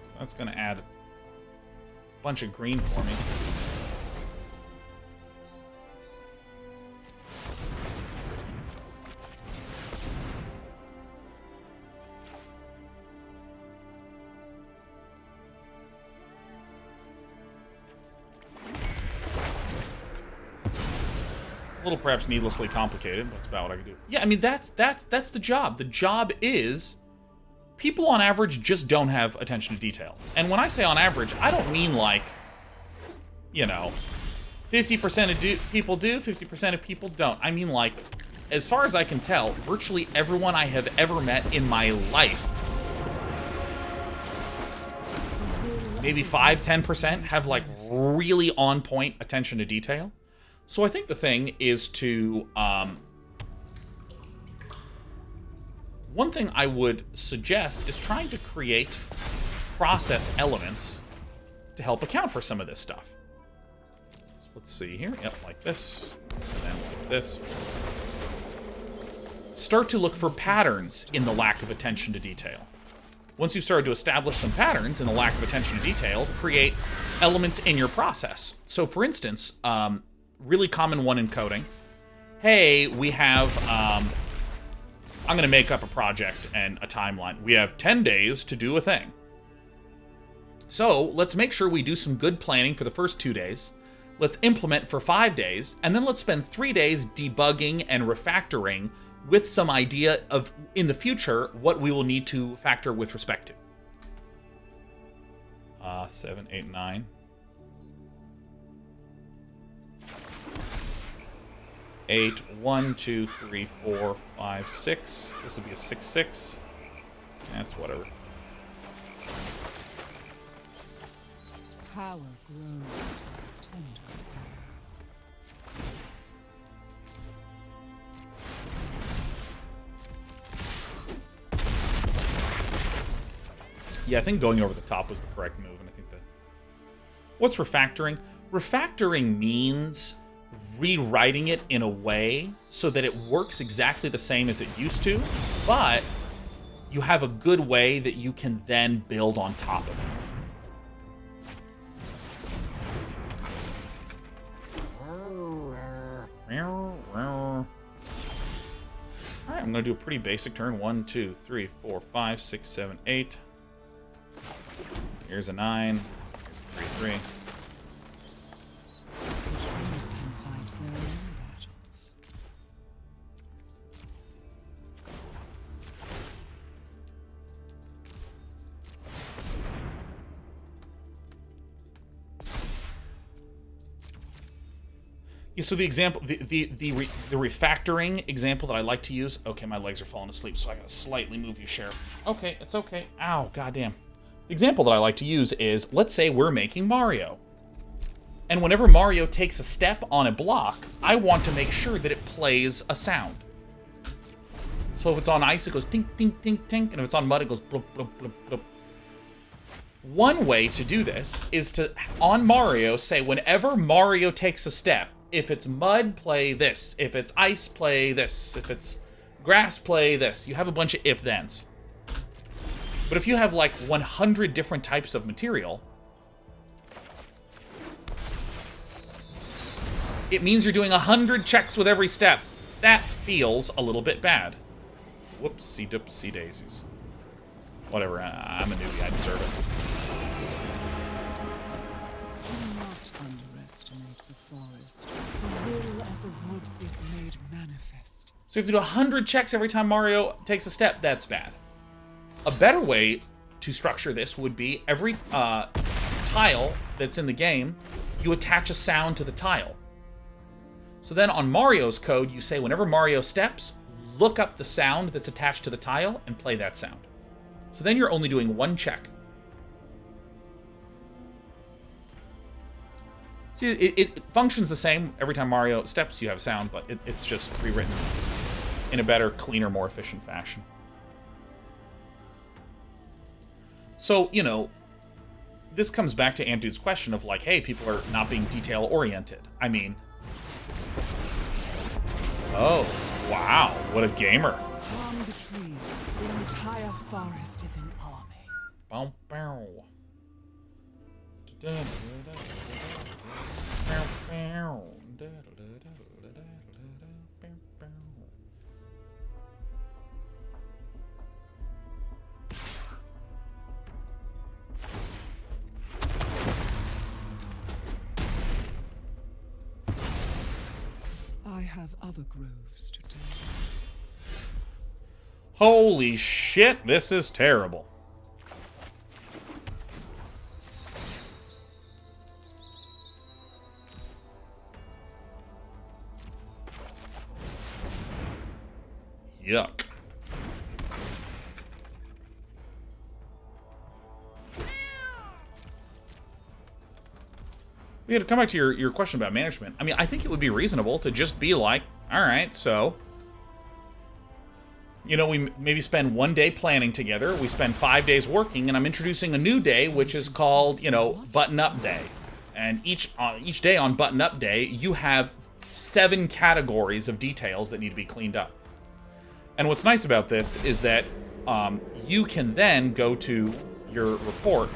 So that's going to add a bunch of green for me. A little perhaps needlessly complicated, but that's about what I can do. Yeah, I mean, that's the job. The job is people on average just don't have attention to detail. And when I say on average, I don't mean like, you know, 50% of people do, 50% of people don't. I mean like, as far as I can tell, virtually everyone I have ever met in my life, maybe 5-10% have like really on point attention to detail. So I think the thing is to, one thing I would suggest is trying to create process elements to help account for some of this stuff. So let's see here. Yep, like this, and then like this. Start to look for patterns in the lack of attention to detail. Once you've started to establish some patterns in the lack of attention to detail, create elements in your process. So for instance, really common one in coding. Hey, we have, I'm going to make up a project and a timeline. We have 10 days to do a thing. So let's make sure we do some good planning for the first 2 days. Let's implement for 5 days. And then let's spend 3 days debugging and refactoring with some idea of, in the future, what we will need to factor with respect to. 7, 8, 9. 8, 1, 2, 3, 4, 5, 6. This will be a 6, 6. That's whatever. Power grows with tender Yeah, I think going over the top was the correct move, and I think that... What's refactoring? Refactoring means rewriting it in a way so that it works exactly the same as it used to, but you have a good way that you can then build on top of it. Alright, I'm going to do a pretty basic turn. 1, 2, 3, 4, 5, 6, 7, 8. Here's a 9. Here's a 3, 3. Yeah, so the example, the refactoring example that I like to use. Okay, my legs are falling asleep, so I gotta slightly move you, Sheriff. Okay, it's okay. Ow, goddamn. The example that I like to use is, let's say we're making Mario. And whenever Mario takes a step on a block, I want to make sure that it plays a sound. So if it's on ice, it goes tink, tink, tink, tink. And if it's on mud, it goes bloop, bloop, bloop, bloop. One way to do this is to, on Mario, say whenever Mario takes a step, if it's mud, play this. If it's ice, play this. If it's grass, play this. You have a bunch of if-thens. But if you have like 100 different types of material, it means you're doing 100 checks with every step. That feels a little bit bad. Whoopsie-doopsie daisies. Whatever, I'm a newbie, I deserve it. Do not underestimate the forest. The will of the woods is made manifest. So if you do 100 checks every time Mario takes a step, that's bad. A better way to structure this would be every tile that's in the game, you attach a sound to the tile. So then on Mario's code, you say whenever Mario steps, look up the sound that's attached to the tile and play that sound. So then you're only doing one check. See, it functions the same every time Mario steps, you have sound, but it's just rewritten in a better, cleaner, more efficient fashion. So, you know, this comes back to Andude's question of like, hey, people are not being detail-oriented. I mean... Oh, wow, what a gamer. On the tree, the entire forest is an army. Bow, bow. I have other groves to do. Holy shit, this is terrible. Yuck. We had to come back to your question about management. I mean, I think it would be reasonable to just be like, all right, so, you know, we maybe spend 1 day planning together, we spend 5 days working, and I'm introducing a new day, which is called, you know, Button-Up Day. And each day on Button-Up Day, you have 7 categories of details that need to be cleaned up. And what's nice about this is that you can then go to your report.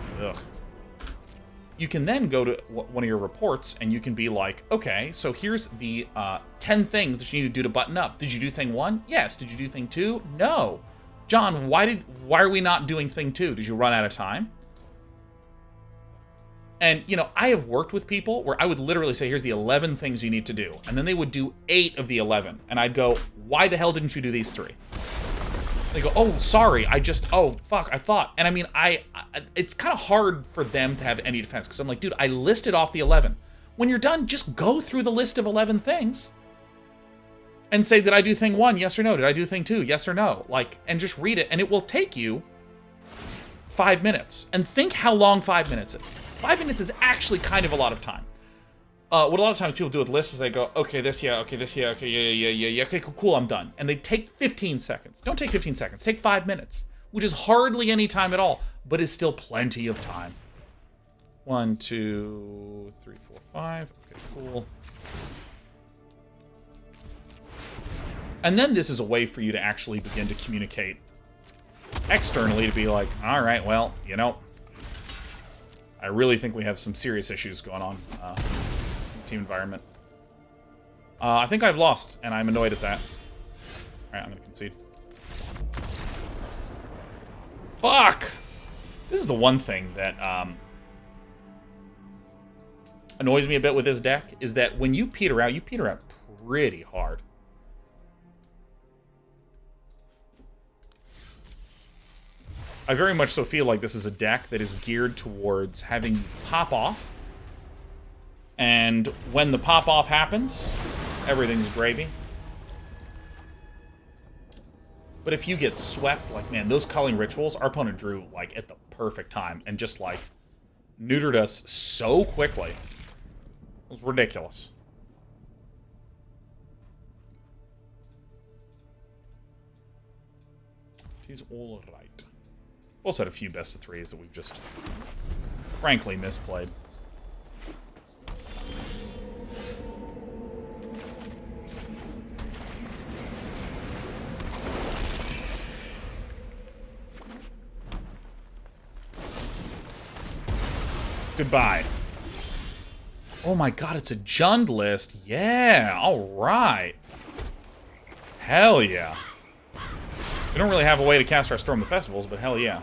You can then go to one of your reports and you can be like, okay, so here's the 10 things that you need to do to button up. Did you do thing 1? Yes. Did you do thing 2? No. John, why are we not doing thing 2? Did you run out of time? And, you know, I have worked with people where I would literally say, here's the 11 things you need to do. And then they would do 8 of the 11. And I'd go, why the hell didn't you do these 3? They go, oh, sorry, oh, fuck, I thought. And I mean, it's kind of hard for them to have any defense. Because I'm like, dude, I listed off the 11. When you're done, just go through the list of 11 things. And say, did I do thing 1? Yes or no? Did I do thing 2? Yes or no? Like, and just read it. And it will take you 5 minutes. And think how long 5 minutes is. 5 minutes is actually kind of a lot of time. What a lot of times people do with lists is they go, okay, this, yeah, okay, this, yeah, okay, yeah, okay, cool, I'm done. And they take 15 seconds. Don't take 15 seconds, take 5 minutes, which is hardly any time at all, but is still plenty of time. 1, 2, 3, 4, 5, okay, cool. And then this is a way for you to actually begin to communicate externally to be like, all right, well, you know, I really think we have some serious issues going on in the team environment. I think I've lost, and I'm annoyed at that. Alright, I'm going to concede. Fuck! This is the one thing that annoys me a bit with this deck, is that when you peter out pretty hard. I very much so feel like this is a deck that is geared towards having you pop off. And when the pop off happens, everything's gravy. But if you get swept, like, man, those culling rituals, our opponent drew, like, at the perfect time. And just, like, neutered us so quickly. It was ridiculous. It is all right. We've also had a few best of 3s that we've just, frankly, misplayed. Goodbye. Oh my god, it's a Jund list. Yeah, alright. Hell yeah. We don't really have a way to cast our Storm the Festivals, but hell yeah.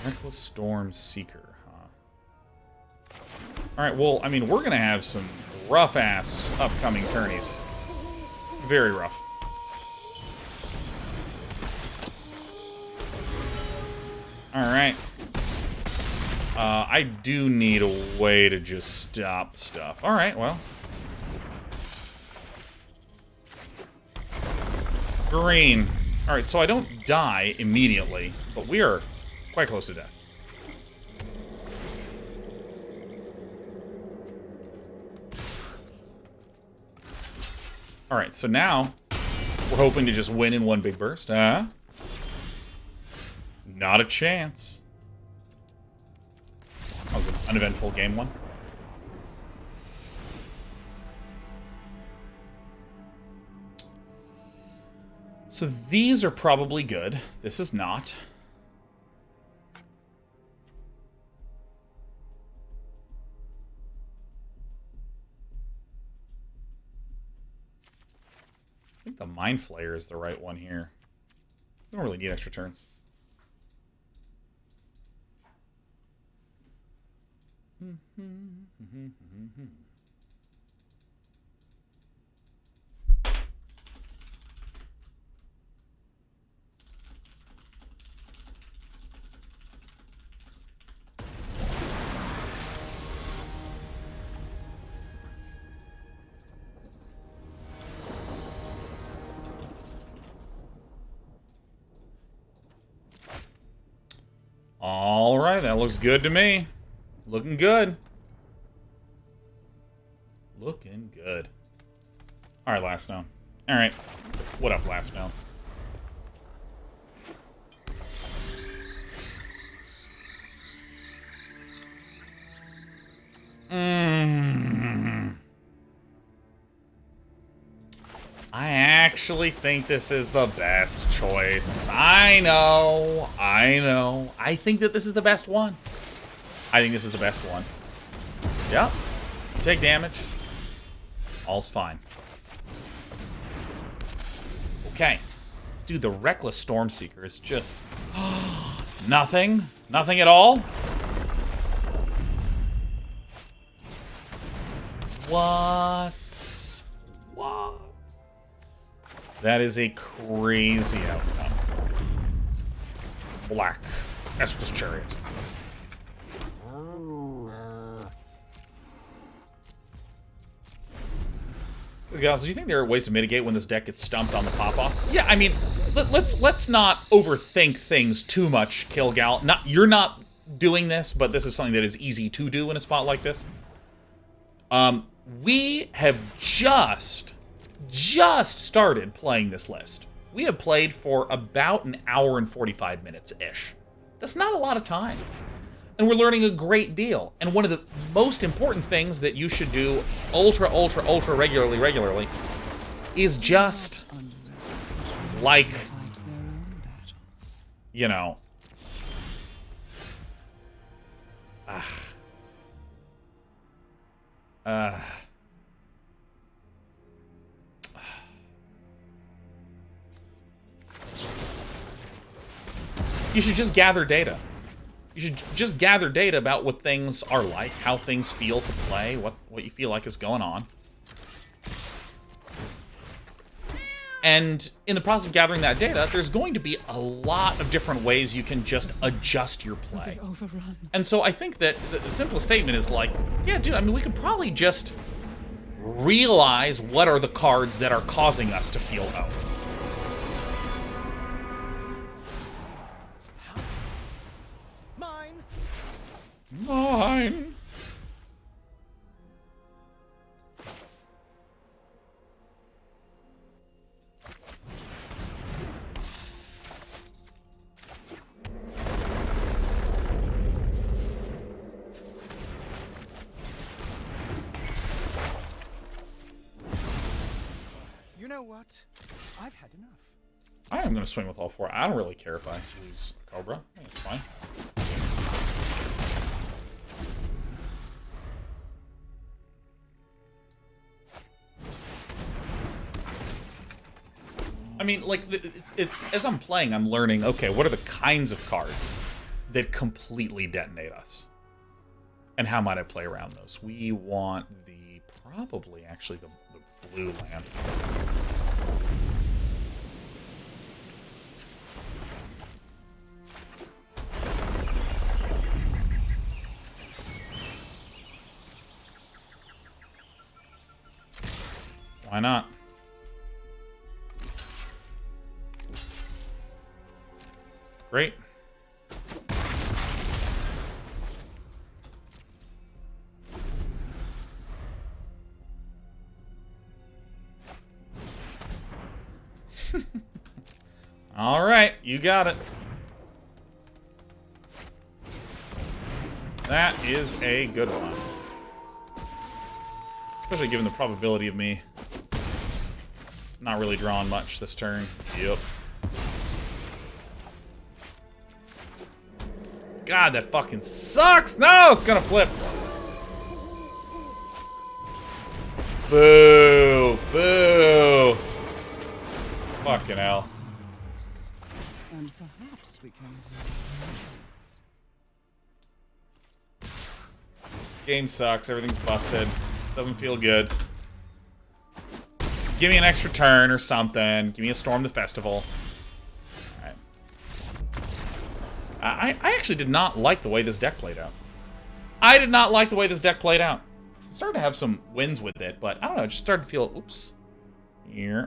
Reckless Storm Seeker, huh? Alright, well, I mean, we're gonna have some rough-ass upcoming tourneys. Very rough. Alright. I do need a way to just stop stuff. Alright, well. Green. Alright, so I don't die immediately, but we are quite close to death. Alright, so now we're hoping to just win in one big burst. Not a chance. That was an uneventful game one. So these are probably good. This is not. I think the Mind Flayer is the right one here. I don't really need extra turns. All right, that looks good to me. Looking good. Looking good. All right, Last Stone. All right. What up, Last Stone? I actually think this is the best choice. I know. I think that this is the best one. I think this is the best one. Yep. Take damage. All's fine. Okay. Dude, the Reckless Stormseeker is just... nothing? Nothing at all? What? What? That is a crazy outcome. Black. That's just Chariot. Guys, do you think there are ways to mitigate when this deck gets stumped on the pop-off? Yeah, I mean, let's not overthink things too much, Kilgal. You're not doing this, but this is something that is easy to do in a spot like this. We have just started playing this list. We have played for about an hour and 45 minutes-ish. That's not a lot of time. And we're learning a great deal. And one of the most important things that you should do ultra regularly is just, like, you know, you should just gather data. You should just gather data about what things are like, how things feel to play, what you feel like is going on. And in the process of gathering that data, there's going to be a lot of different ways you can just adjust your play. And so I think that the simplest statement is like, yeah, dude, I mean, we could probably just realize what are the cards that are causing us to feel oh. Mine. You know what? I've had enough. I am going to swing with all four. I don't really care if I lose Cobra. It's fine. I mean, like, it's as I'm playing, I'm learning, okay, what are the kinds of cards that completely detonate us. And how might I play around those? We want the, probably actually the blue land. Why not? Great. All right, you got it. That is a good one. Especially given the probability of me not really drawing much this turn. Yep. God, that fucking sucks! No, it's gonna flip. Boo! Boo! Fucking hell. And perhaps we can. Game sucks. Everything's busted. Doesn't feel good. Give me an extra turn or something. Give me a Storm the Festival. Alright. I actually did not like the way this deck played out. I did not like the way this deck played out. I started to have some wins with it, but I don't know. It just started to feel... Oops. Here.